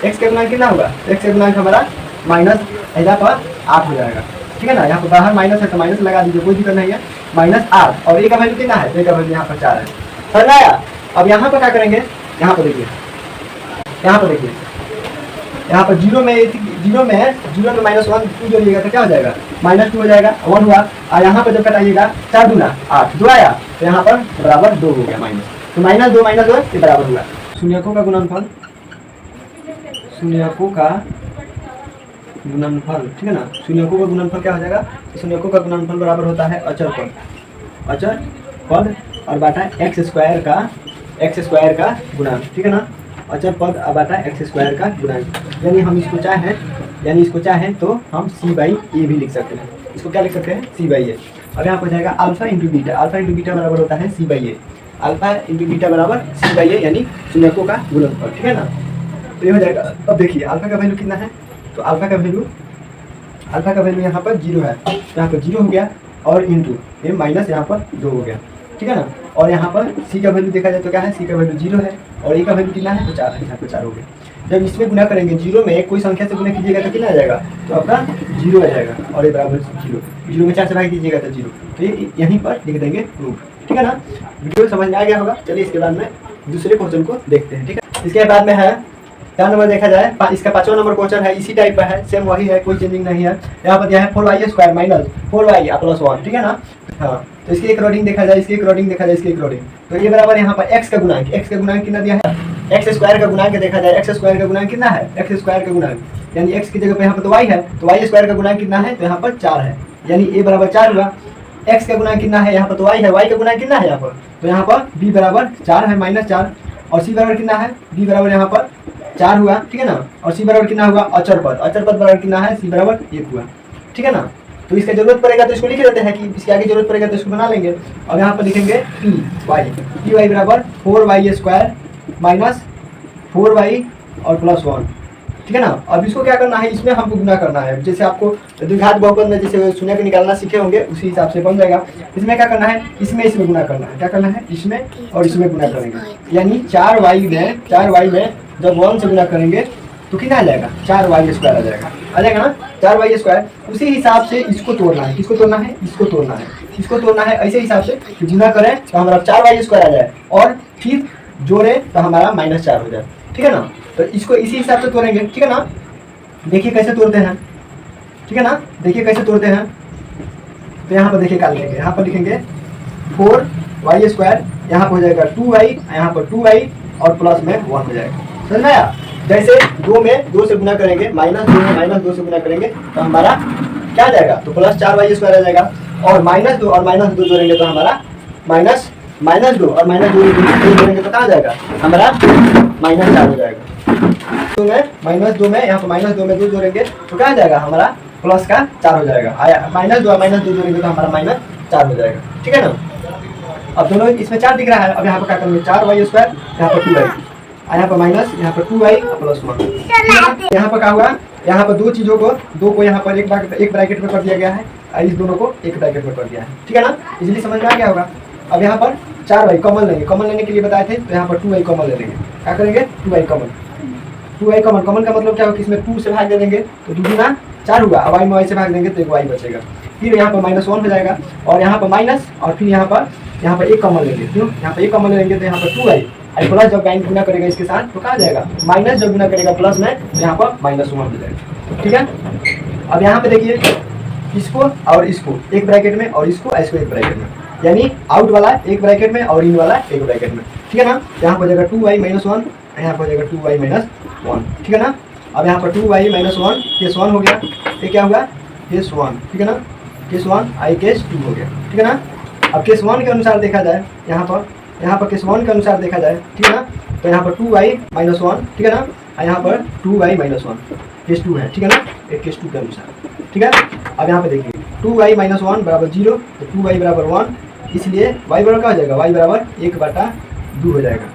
x का गुणांक कितना होगा, x का गुणांक हमारा -8 हो जाएगा, ठीक है ना। यहाँ पर बाहर माइनस है तो माइनस लगा दीजिए, कोई दिक्कत नहीं है, -8 और a का वैल्यू कितना है, a का वैल्यू यहाँ पर 4 है, समझ आया। अब यहाँ पर क्या करेंगे, यहाँ पर देखिए, यहाँ पर देखिए, यहाँ पर 0 में -1 2 जोड़िएगा तो क्या हो जाएगा, -2 हो जाएगा, 1 हुआ। और यहाँ पर जब कटाइएगा 4 दूना 8, 2 आया तो यहाँ पर बराबर 2 हो गया माइनस, तो -2 ये बराबर हुआ शून्यकों का गुणनफल, शून्यकों का गुणनफल, ठीक है ना। शून्यकों का गुणनफल क्या हो जाएगा, शून्यकों का गुणनफल बराबर होता है अचर पद और बाटा x स्क्वायर का गुणांक, ठीक है ना। अचर पद और बाटा x स्क्वायर का गुणांक, यानी हम इसको चाहें तो हम c/a भी लिख सकते हैं। इसको क्या लिख सकते हैं, c/a। अब यहाँ पर जाएगा अल्फा इंटू बीटा बराबर होता है c/a, अल्फा इंटू बीटा बराबर c/a, यानी शून्यकों का गुणनफल, ठीक है ना। तो ये हो जाएगा। अब देखिए अल्फा का वैल्यू कितना है, तो अल्फा का वैल्यू यहाँ पर 0 है, यहाँ पर 0 हो गया और इंटू ये माइनस यहाँ पर 2 हो गया, ठीक है ना। और यहाँ पर c का वैल्यू देखा जाए तो क्या है, c का वैल्यू 0 है और a का वैल्यू कितना है, तो 4 है, यहाँ पर 4 हो गया। जब इसमें गुना करेंगे 0 में कोई संख्या से गुना कीजिएगा तो कितना आ जाएगा, तो आपका 0 आ जाएगा और ये बराबर 0 में 4 से भाग दीजिएगा तो 0, तो ये यहीं पर लिख देंगे प्रूफ, ठीक है ना। वीडियो समझ में आ गया होगा। चलिए इसके बाद में दूसरे क्वेश्चन को देखते हैं, ठीक है। इसके बाद में है 4 नंबर देखा जाए, इसका 5वां नंबर क्वेश्चन है, इसी टाइप का है, सेम वही है, कोई चेंजिंग नहीं है। यहाँ पर दिया है 4y² - 4y + 1, ठीक है ना। हाँ, तो इसके अकॉर्डिंग देखा जाए, इसके अकॉर्डिंग तो ये बराबर यहाँ पर x का गुणांक कितना दिया है, x स्क्वायर का गुणांक देखा जाए, x स्क्वायर का गुणांक कितना है, x स्क्वायर का गुणांक यानी x की जगह पे यहाँ पर तो y है, तो y स्क्वायर का गुणांक कितना है, तो यहाँ पर 4 है, यानी a बराबर 4 हुआ। x का गुणांक कितना है, यहाँ पर तो y है, y का गुणांक कितना है यहाँ पर, तो यहाँ पर b बराबर 4 है, -4, और c बराबर कितना है, b बराबर यहाँ पर 4 हुआ, ठीक है ना। और c बराबर कितना हुआ, अचर पद बराबर कितना है, c बराबर 1 हुआ, ठीक है ना। तो इसका जरूरत पड़ेगा तो इसको लिख देते हैं कि इसके आगे जरूरत पड़ेगा तो इसको बना लेंगे। अब यहाँ पर लिखेंगे py बराबर 4y² - 4y और +1, ठीक है ना। अब इसको क्या करना है, इसमें हमको गुना करना है, जैसे आपको द्विघात बहुपद में जैसे शून्य को निकालना सीखे होंगे उसी हिसाब से बन जाएगा। इसमें क्या करना है, इसमें गुना करना है, क्या करना है, इसमें और इसमें गुना करेंगे, यानी 4y में जब 1 से गुना करेंगे तो कितना आ जाएगा, 4y² आ जाएगा ना, 4y²। उसी हिसाब से इसको तोड़ना है, किसको तोड़ना है, इसको तोड़ना है ऐसे हिसाब से कि गुना करें तो हमारा 4y² आ जाए और फिर जोड़े तो हमारा -4 हो जाए, ठीक है ना। तो इसको इसी हिसाब से तोड़ेंगे, ठीक है ना। देखिए कैसे तोड़ते हैं, ठीक है ना, तो यहाँ पर देखिए क्या लिखेंगे, यहाँ पर लिखेंगे 4y², यहाँ पर हो जाएगा 2y, यहाँ पर 2y और प्लस में 1 हो जाएगा, समझ में आया। जैसे 2 में 2 से गुना करेंगे, -2 में -2 से गुना करेंगे तो हमारा क्या आ जाएगा, तो +4y² आ जाएगा, और -2 और -2 जोड़ेंगे तो हमारा -2 और -2 जोड़ेंगे तो कहाँ जाएगा, हमारा -4 हो जाएगा। तो -2 में यहाँ पर -2 में 2 जोड़ेंगे तो क्या आ जाएगा, हमारा +4 हो जाएगा, -2 और -2 जोड़ेंगे तो हमारा -4 हो जाएगा, ठीक है ना। अब दोनों इसमें 4 दिख रहा है, अब यहाँ पर क्या करेंगे, 4y², यहाँ पर 2y, यहाँ पर माइनस, यहाँ पर 2y + 1। यहाँ पर क्या हुआ, यहाँ पर दो को यहाँ पर एक ब्रैकेट में कर दिया गया है, इस दोनों को एक ब्रैकेट में कर दिया है, ठीक है ना, इसलिए समझ में आ गया होगा। अब यहाँ पर 4y कॉमन लेंगे के लिए बताए थे, तो यहाँ पर 2y कॉमन ले लेंगे, क्या करेंगे, 2y common, 2y common, common का मतलब क्या होगा कि इसमें 2 से भाग दे देंगे तो 2 गुना 4 होगा, अब y में y से भाग देंगे तो एक y बचेगा। फिर यहाँ पर -1 हो जाएगा और यहाँ पर माइनस, और फिर यहाँ पर एक कॉमन लेंगे, क्यों यहाँ पर एक कॉमन लेंगे तो यहाँ पर 2y, आई प्लस जब y गुना करेगा इसके साथ तो कहाँ जाएगा माइनस, जब गुना करेगा प्लस में तो यहाँ पर -1 हो जाएगा। ठीक है, अब यहाँ पे देखिए इसको और इसको एक ब्रैकेट में और इसको एक ब्रैकेट में, यानी आउट वाला एक ब्रैकेट में और इन वाला एक ब्रैकेट में। ठीक है ना, यहाँ पर जाएगा 2y - 1, यहाँ पर जाएगा 2y - 1। ठीक है ना, अब यहाँ पर 2y - 1 केस 1 हो गया, ये क्या होगा केस 1। ठीक है ना, केस 1 आई केस 2 हो गया। ठीक है ना, अब केस 1 के अनुसार देखा जाए, यहाँ पर केस 1 के अनुसार देखा जाए, ठीक है ना, तो यहाँ पर 2y - 1, ठीक है ना, यहाँ पर 2y - 1 केस 2 है। ठीक है ना, एक केस 2 के अनुसार। ठीक है, अब यहाँ पे देखिए 2y - 1 बराबर 0, तो 2y बराबर 1, इसलिए y बराबर क्या हो जाएगा, y बराबर 1/2 हो जाएगा।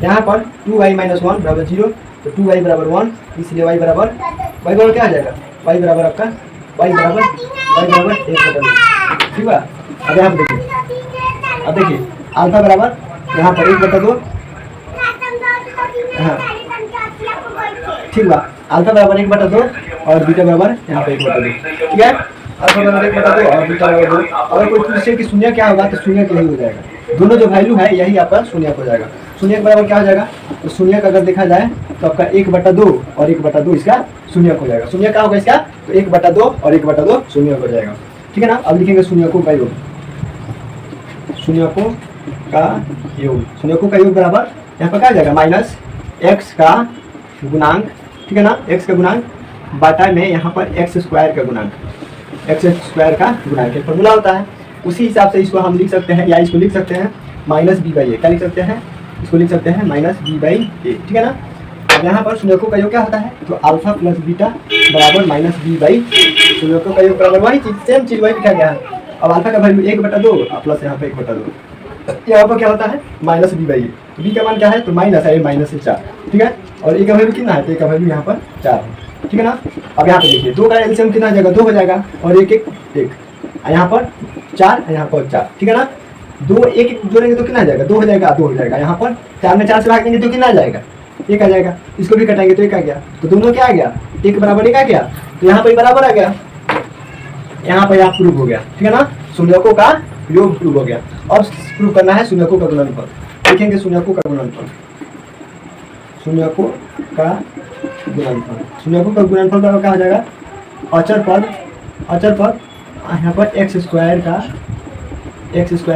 यहाँ पर 2y - 1 बराबर 0, तो 2y बराबर 1, इसलिए y बराबर क्या हो जाएगा, y बराबर आपका y बराबर 1/2। ठीक है, अब यहाँ पे देखिए अल्फा बराबर यहाँ पर 1/2, हाँ ठीक बा, अल्फा बराबर 1/2 और बीटा बराबर यहाँ पे 1/2। ठीक है, अल्फा बराबर 1/2 और बीटा बराबर 2। अगर कोई पूछे कि शून्य क्या होगा तो शून्य यही हो जाएगा, दोनों जो वैल्यू है यही आपका शून्य हो जाएगा। शून्य के बराबर क्या हो जाएगा, तो शून्य का अगर देखा जाए तो आपका 1/2 और 1/2 इसका शून्य हो जाएगा। शून्य क्या होगा इसका, तो 1/2 और 1/2 शून्य हो जाएगा। ठीक है ना, अब लिखेंगे शून्यकों का योग, शून्यकों का योग, शून्यकों का योग बराबर यहाँ पर क्या हो जाएगा -x का गुणांक। ठीक है ना, x का गुणांक बाटा में यहाँ पर x² का गुणांक, x² का गुणांक एक फॉर्मूला होता है, उसी हिसाब से इसको हम लिख सकते हैं, या इसको लिख सकते हैं -b/a। क्या लिख सकते हैं, इसको लिख सकते हैं -b/a। ठीक है ना, अब यहाँ पर शून्यकों का योग क्या होता है, तो अल्फा प्लस बीटा बराबर -b/a। शून्यकों का योग बराबर वही चीज, सेम चीज वही लिखा गया है। अब अल्फा का वैल्यू 1/2 प्लस यहाँ पे 1/2, यहाँ पर क्या होता है -b/a। b का मान क्या है, तो माइनस है, माइनस से 4। ठीक है, और a का वैल्यू कितना है, तो a का वैल्यू यहाँ पर 4 है। ठीक है ना, अब यहाँ पे देखिए 2 का एलसीएम कितना हो जाएगा, 2 हो जाएगा, और 1 यहाँ पर 4, यहाँ पर 4। ठीक है ना, 2 1 जोड़ेंगे तो कितना आ जाएगा, 2 हो जाएगा, 2 हो जाएगा। यहाँ पर 4 में 4 से भागेंगे तो कितना आ जाएगा, 1 आ जाएगा। इसको भी कटाएंगे तो 1 आ गया, तो दोनों क्या आ गया, 1 बराबर 1 आ गया, तो यहाँ पर बराबर आ गया, यहाँ पर प्रूव हो गया। ठीक है ना, शून्यकों का योग प्रूव हो गया। और प्रूव करना है शून्यकों का गुणनफल, लिखेंगे शून्यकों का गुणनफल, शून्यकों का गुणनफल, शून्यकों का गुणनफल बराबर क्या हो जाएगा, अचर पद यहाँ पर x²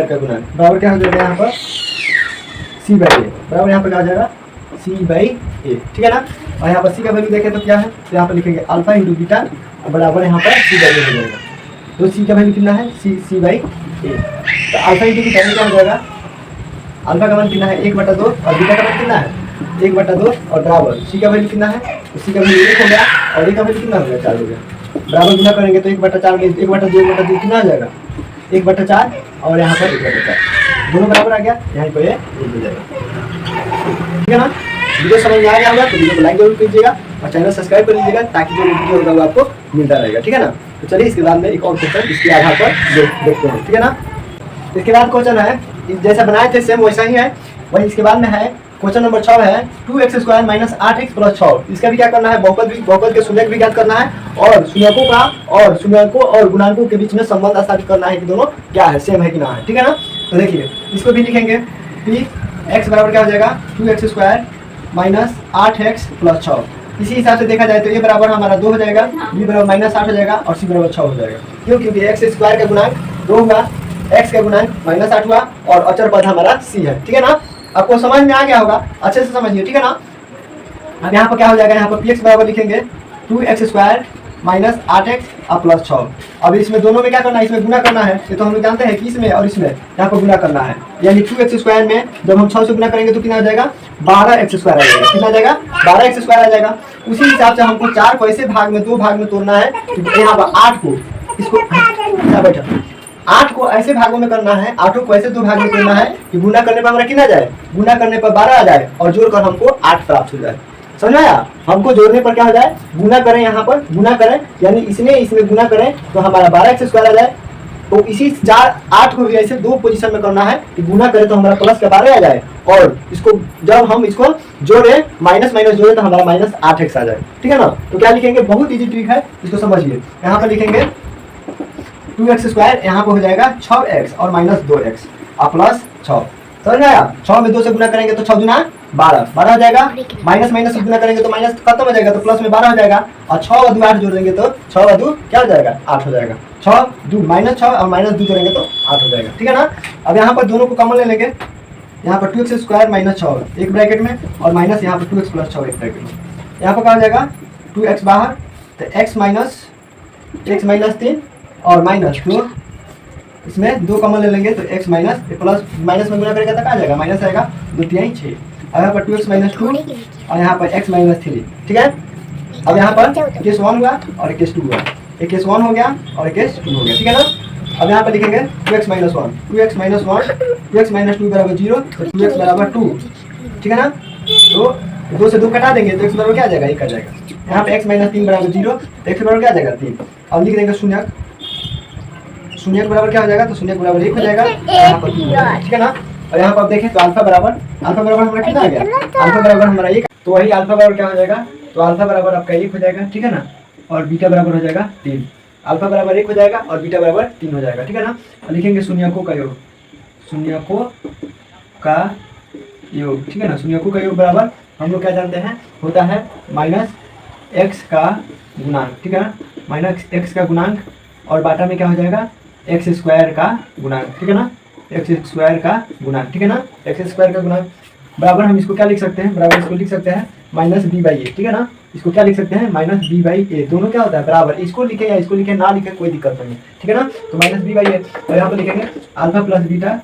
का गुणन बराबर क्या हो जाएगा, यहाँ पर c/a बराबर यहाँ पर क्या हो जाएगा c/a। ठीक है ना, और यहाँ पर c का वैल्यू देखें तो क्या है, तो यहाँ पर लिखेंगे अल्फा इंटू बीटा बराबर यहाँ पर c/a हो जाएगा। तो c का वैल्यू कितना है, c/a। तो अल्फा इंटू बीटा क्या हो जाएगा, अल्फा का मान कितना है 1/2 और बीटा का मान कितना है 1/2 और बराबर c का वैल्यू कितना है, तो c का वैल्यू 1 हो गया और a का वैल्यू कितना हो गया 4 हो गया। बराबर गुना करेंगे तो 1/4 में 1/2 कितना आ जाएगा 1/4 और यहाँ पर 1/4 दोनों बराबर आ गया, यहाँ पर ये हो जाएगा। ठीक है ना, वीडियो समझ में आ गया होगा तो वीडियो को लाइक जरूर कीजिएगा और चैनल सब्सक्राइब कर लीजिएगा ताकि जो वीडियो होगा वो आपको मिलता रहेगा। ठीक है ना, तो चलिए इसके बाद में एक और क्वेश्चन इसके आधार पर देखते हैं। ठीक है ना, इसके बाद क्वेश्चन है जैसा बनाए थे सेम वैसा ही है, वही इसके बाद में है क्वेश्चन नंबर 6 है 2x² - 8x + 6। इसका भी क्या करना है, बहुपद के शून्यक भी ज्ञात करना है और शून्यकों और गुणांकों के बीच में संबंध स्थापित करना है कि दोनों क्या है, सेम है कि ना है। ठीक है ना, तो देखिए इसको भी लिखेंगे कि x बराबर क्या हो जाएगा 2x² - 8x + 6। इसी हिसाब से देखा जाए तो ये बराबर हमारा 2 हो जाएगा, b बराबर -8 हो जाएगा और c बराबर 6 हो जाएगा। क्यों, क्योंकि x² का गुणांक 2 हुआ, x का गुणांक -8 हुआ और अचर पद हमारा c है। ठीक है ना, आपको समझ में आ गया होगा, अच्छे से समझिए। ठीक है ना, अब यहाँ पर क्या हो जाएगा, यहाँ पर px बराबर लिखेंगे 2x² - 8x + 6। अब इसमें दोनों में क्या करना है, इसमें गुना करना है, ये तो हम लोग जानते हैं कि इसमें और इसमें यहाँ पर गुना करना है, यानी 2x² में जब हम 6 से गुना करेंगे तो कितना आ जाएगा 12x² आ जाएगा। कितना आ जाएगा 12x² आ जाएगा। उसी हिसाब से हमको 4 को ऐसे दो भाग में तोड़ना है, यहाँ पर 8 को इसको बैठा 8 को ऐसे भागों में करना है, 8 को ऐसे 2 भाग में करना है कि गुना करने पर हमारा कितना जाए, गुना करने पर 12 आ जाए और जोड़कर हमको 8 प्राप्त हो जाए। समझ आया, हमको जोड़ने पर क्या हो जाए, गुना करें, यहाँ पर गुना करें यानी इसमें गुना करें तो हमारा 12x² आ जाए तो इसी 8 को भी ऐसे 2 पोजीशन में करना है कि गुना करें तो हमारा प्लस का 12 आ जाए, और इसको जब हम इसको जोड़े माइनस माइनस जोड़े तो हमारा माइनस 8x आ जाए, ठीक है ना। तो क्या लिखेंगे, बहुत इजी ट्रिक है, इसको समझिए। यहाँ पर लिखेंगे 2x², यहाँ पर हो जाएगा 6x और माइनस 2x और प्लस 6, समझ में आया। 6 में 2 से गुना करेंगे तो 6 दूना 12 12 हो जाएगा, माइनस माइनस से गुना करेंगे तो माइनस खत्म हो जाएगा, तो प्लस में 12 हो जाएगा, और 6 और 2 8 जोड़ देंगे तो 6 और 2 क्या हो जाएगा, 8 हो जाएगा। 6 2 माइनस 6 और माइनस 2 जोड़ेंगे तो 8 हो जाएगा, ठीक है ना। अब यहाँ पर दोनों को कॉमन ले लेंगे, यहाँ पर 2x² माइनस 6 एक ब्रैकेट में, और माइनस यहाँ पर 2x प्लस 6 एक ब्रैकेट में। यहाँ पर क्या हो जाएगा, 2x बाहर, तो x माइनस 3 और माइनस 2, इसमें 2 कॉमन ले लेंगे तो x माइनस प्लस माइनस में गुना करेगा तो क्या आ जाएगा, माइनस आएगा, 2 3 6, और यहाँ पर 2x माइनस 2 और यहाँ पर x माइनस 3, ठीक है। अब यहाँ पर केस 1 हुआ और केस 2 हुआ, एक केस 1 हो गया और एक केस 2 हो गया, ठीक है ना। अब यहाँ पर लिखेंगे 2x माइनस 1 2x माइनस 2 बराबर 0, तो 2x बराबर 2, ठीक है ना। तो 2 से 2 कटा देंगे तो x बराबर क्या आ जाएगा, 1 आ जाएगा। यहाँ पे x माइनस 3 बराबर 0, तो x बराबर क्या आ जाएगा, 3। अब लिख देंगे शून्य, शून्य के बराबर क्या हो जाएगा, तो शून्य के बराबर 1 हो जाएगा, यहाँ पर 2 हो जाएगा, ठीक है ना। और यहाँ पर आप देखें तो अल्फा बराबर हमारा कितना आ गया, अल्फा बराबर हमारा 1, तो वही अल्फा बराबर क्या हो जाएगा, तो अल्फा बराबर आपका 1 हो जाएगा, ठीक है ना। और बीटा बराबर हो जाएगा 3, अल्फा बराबर 1 हो जाएगा और बीटा बराबर 3 हो जाएगा, ठीक है ना। और लिखेंगे शून्यकों का योग, शून्यकों का योग, ठीक है ना। शून्यकों का योग बराबर हम लोग क्या जानते हैं, होता है माइनस एक्स का गुणांक, ठीक है ना, माइनस एक्स का गुणांक, और बाटा में क्या हो जाएगा, x² का गुणांक, ठीक है ना, x² का गुणांक, ठीक है ना। x² का गुणांक बराबर हम इसको क्या लिख सकते हैं, बराबर इसको लिख सकते हैं माइनस b/a, ठीक है ना। इसको क्या लिख सकते हैं, माइनस b/a, दोनों क्या होता है बराबर, इसको लिखे या इसको लिखे, ना लिखे कोई दिक्कत नहीं है, ठीक है ना। तो माइनस b/a, और यहाँ पर लिखेंगे अल्फा प्लस बीटा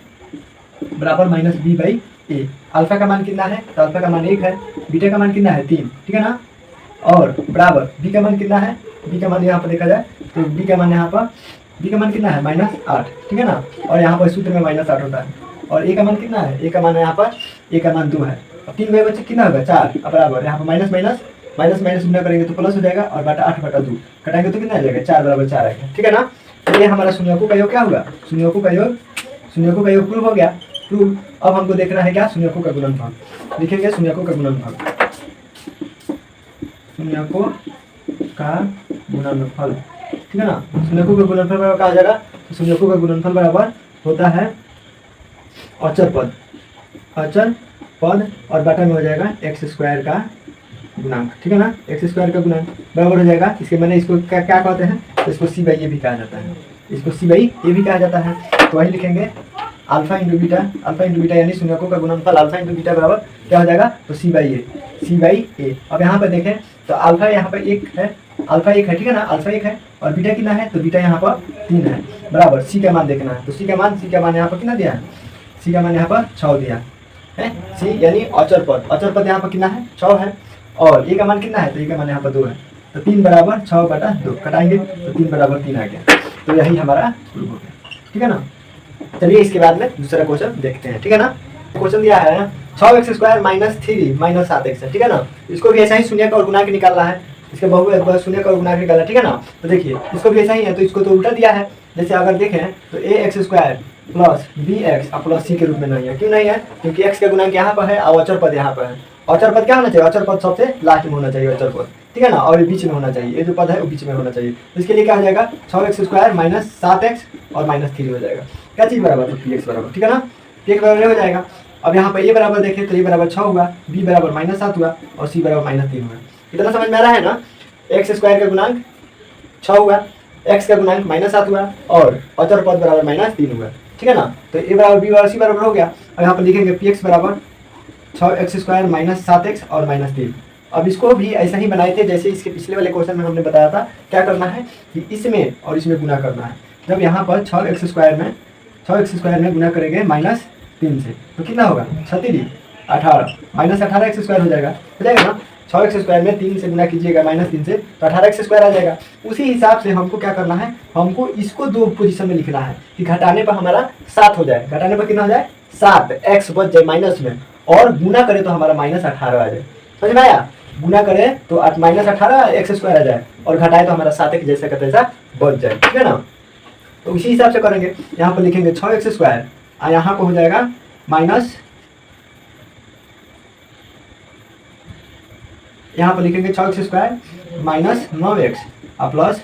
बराबर माइनस b/a। अल्फा का मान कितना है, तो अल्फा का मान 1 है, बीटा का मान कितना है 3, ठीक है ना। और बराबर बी का मान कितना है, बी का मान यहाँ पर देखा जाए तो बी का मान यहाँ पर बी का मान कितना है, -8, ठीक है ना। और यहाँ पर सूत्र में -8 होता है, और ए का मान कितना है, ए का मान यहाँ पर ए का मान 2 है। अब 3 गए बच्चे कितना होगा, 4, अब बराबर यहाँ पर माइनस माइनस गुना करेंगे तो प्लस हो जाएगा, और बटा 8/2 कटाएंगे तो कितना आ जाएगा, 4 बराबर 4 आएगा, ठीक है ना। तो ये हमारा शून्यकों का योग क्या होगा, शून्यकों का योग प्रूव हो गया, प्रूव। अब हमको देखना है क्या, शून्यकों का गुणनफल, लिखेंगे शून्यकों का गुणनफल, शून्यकों का गुणनफल, ठीक है ना। शून्यकों का गुणनफल बराबर क्या हो जाएगा, तो शून्यकों का गुणनफल बराबर होता है अचर पद और बाटा में हो जाएगा x² का गुणांक, ठीक है ना। x² का गुणांक बराबर हो जाएगा, इसके मैंने इसको क्या क्या कहते हैं, तो इसको c/a भी कहा जाता है, इसको c/a भी कहा जाता है। तो वही लिखेंगे अल्फा इंटू बीटा यानी शून्यकों का गुणनफल अल्फा इंटू बीटा बराबर क्या हो जाएगा, तो c/a। अब यहाँ पर देखें तो अल्फा यहाँ पर 1 है, अल्फा 1 है, ठीक है ना, अल्फा 1 है, और बीटा कितना है, तो बीटा यहाँ पर 3 है, बराबर सी का मान देखना है, तो सी का मान यहाँ पर कितना दिया है, सी का मान यहाँ पर 6 दिया है, सी यानी अचर पद यहाँ पर कितना है, 6 है, और ए का मान कितना है, तो ए का मान यहाँ पर 2 है, तो 3 बराबर 6/2 कटाएंगे तो 3 बराबर 3 आ गया, तो यही हमारा प्रूफ हो गया, ठीक है ना। चलिए इसके बाद में दूसरा क्वेश्चन देखते हैं, ठीक है ना। क्वेश्चन दिया है 6x² -3 -7x है, ठीक है ना। इसको भी ऐसा ही शून्य का और गुणा के निकालना है, इसके बहु शून्य का और गुणा के निकालना है, ठीक है ना। तो देखिए इसको भी ऐसा ही है, तो इसको तो उल्टा दिया है, जैसे अगर देखें तो ax² प्लस bx और प्लस c के रूप में नहीं है, क्यों नहीं है, क्योंकि x का गुणांक यहाँ पर है और अचर पद यहाँ पर है। अचर पद क्या होना चाहिए, अचर पद सबसे लास्ट में होना चाहिए अचर पद, ठीक है ना, और बीच में होना चाहिए, ये जो पद है वो बीच में होना चाहिए। तो इसके लिए क्या हो जाएगा, 6x² -7x और -3 हो जाएगा, क्या चीज़ बराबर, तो px बराबर, ठीक है ना, px बराबर हो जाएगा। अब यहाँ पर ये बराबर देखें तो ये बराबर 6 हुआ, b बराबर -7 हुआ और c बराबर -3 हुआ। इतना समझ में आ रहा है ना। x² का गुणांक 6 हुआ, x का गुणांक -7 हुआ और अचर पद बराबर -3 हुआ, ठीक है ना। तो a बराबर b बराबर c बराबर हो गया। अब यहाँ पर लिखेंगे px बराबर 6x² -7x और -3। अब इसको भी ऐसा ही बनाए थे जैसे इसके पिछले वाले क्वेश्चन में हमने बताया था। क्या करना है कि इसमें और इसमें गुना करना है। जब यहाँ पर 6x² में गुना करेंगे -3 से तो कितना होगा, 36 18 -18x² हो जाएगा ना। 6x² में 3 से गुना कीजिएगा -3 से तो 18x² आ जाएगा। उसी हिसाब से हमको क्या करना है, हमको इसको 2 पोजीशन में लिखना है कि घटाने पर हमारा 7 हो जाए, घटाने पर कितना हो जाए 7, x बच जाए माइनस में, और गुना करें तो हमारा -18 आ जाए। समझ में आया, गुना करें तो -18 x² आ जाए और घटाए तो हमारा 7 जैसा का तैसा बच जाए, ठीक है ना। तो इसी हिसाब से करेंगे। यहाँ पर लिखेंगे 6x² और यहाँ पर हो जाएगा माइनस, यहाँ पर लिखेंगे 6x² माइनस 9x और प्लस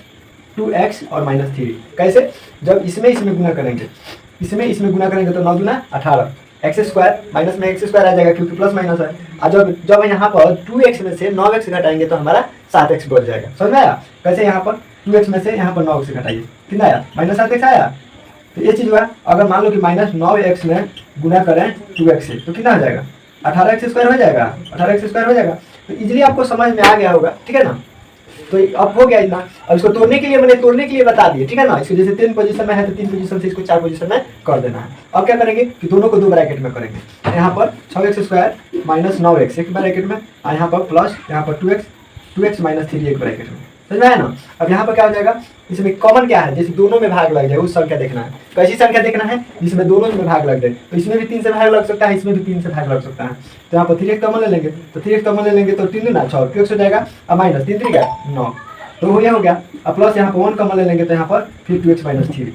2x और माइनस 3। कैसे? जब इसमें इसमें गुना करेंगे, इसमें गुना करेंगे तो 9 दूना 18, x² माइनस में x² आ जाएगा क्योंकि प्लस माइनस है। और जब यहाँ पर 2x में से 9x घटाएंगे तो हमारा 7x बच जाएगा। समझ में आया? कैसे? यहाँ पर 2x में से यहाँ पर 9x घटाइए, कितना आया? माइनस 7x आया। तो ये चीज़ हुआ। अगर मान लो कि माइनस 9x में गुना करें 2x से तो कितना हो जाएगा? 18x² हो जाएगा, 18x² हो जाएगा। तो इजीली आपको समझ में आ गया होगा, ठीक है ना? तो अब हो गया इतना। अब इसको तोड़ने के लिए मैंने बता दिए, ठीक है ना? इसको जैसे 3 पोजीशन में है तो 3 पोजीशन से इसको 4 पोजीशन में कर देना है। अब क्या करेंगे कि दोनों को 2 ब्रैकेट में करेंगे। यहाँ पर 6x² माइनस 9x एक ब्रैकेट में और यहाँ पर प्लस यहाँ पर 2x माइनस 3 एक ब्रैकेट में। समझ में आया ना? अब यहाँ पर क्या हो जाएगा? इसमें कॉमन क्या है? जैसे दोनों में भाग लग जाए उस संख्या देखना है। कैसी संख्या देखना है? जिसमें दोनों में भाग लग जाए। तो इसमें भी 3 से भाग लग सकता है, इसमें भी 3 से भाग लग सकता है। तो यहाँ पर 3x कॉमन ले लेंगे, तो 3x कॉमन ले लेंगे तो 3 दूना 6, 2x हो जाएगा और माइनस 3 3 9। तो हो गया। अब प्लस यहाँ पर 1 कॉमन ले लेंगे तो यहाँ पर फिर 2x माइनस 3,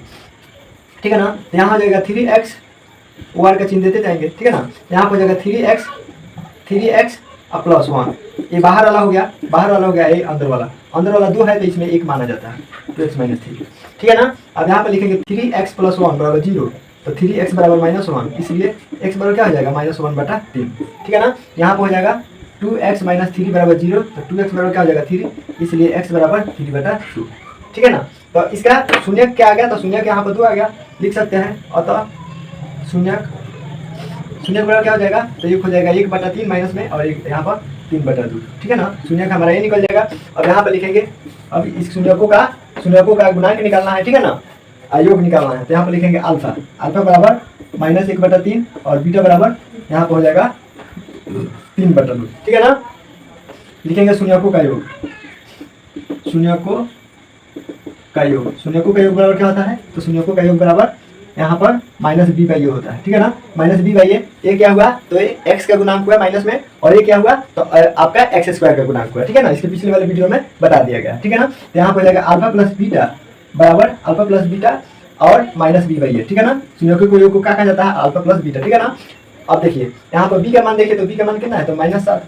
ठीक है ना? तो यहाँ हो जाएगा 3x, OR का चिन्ह देते जाएंगे, ठीक है ना? यहाँ पर हो जाएगा 3x और प्लस 1। ये बाहर वाला हो गया, ये अंदर वाला 2 है तो इसमें 1 माना जाता है, 2x माइनस 3, ठीक है ना? अब यहाँ पर लिखेंगे 3x प्लस 1 बराबर 0, तो 3x बराबर माइनस 1, इसलिए x बराबर क्या हो जाएगा? -1/3, ठीक है ना? यहाँ पर हो जाएगा 2x माइनस 3 बराबर 0, तो 2x बराबर क्या हो जाएगा? 3, इसलिए x बराबर 3/2, ठीक है ना? तो इसका शून्यक क्या आ गया? तो शून्यक यहाँ पर 2 आ गया, लिख सकते हैं। अतः शून्यक बराबर क्या हो जाएगा? तो एक हो जाएगा 1/3 माइनस में और एक यहाँ पर 3/2, ठीक है ना? शून्यक हमारा ये निकल जाएगा। अब यहाँ पर लिखेंगे, अब इस शून्यकों का गुणांक निकालना है, ठीक है ना? योग निकालना है। तो यहाँ पर लिखेंगे अल्फा बराबर -1/3 और बीटा बराबर यहाँ पर हो जाएगा 3/2, ठीक है ना? लिखेंगे शून्यकों का योग, शून्यकों का योग बराबर क्या होता है? तो शून्यकों का योग बराबर यहाँ पर -b/a होता है, ठीक है ना? -b/a ये क्या हुआ? तो ये x का गुणांक हुआ माइनस में, और ये क्या हुआ? तो आपका x² का गुणांक हुआ, ठीक है ना? इसके पिछले वाले वीडियो में बता दिया गया, ठीक है ना? तो यहाँ पर हो जाएगा अल्फा प्लस बीटा बराबर अल्फा प्लस बीटा और -b/a, ठीक है ना? शून्यकों के योग को क्या कहा जाता है? अल्फा प्लस बीटा, ठीक है ना? अब देखिए यहाँ पर b का मान देखिए, तो b का मान कितना है? तो -7।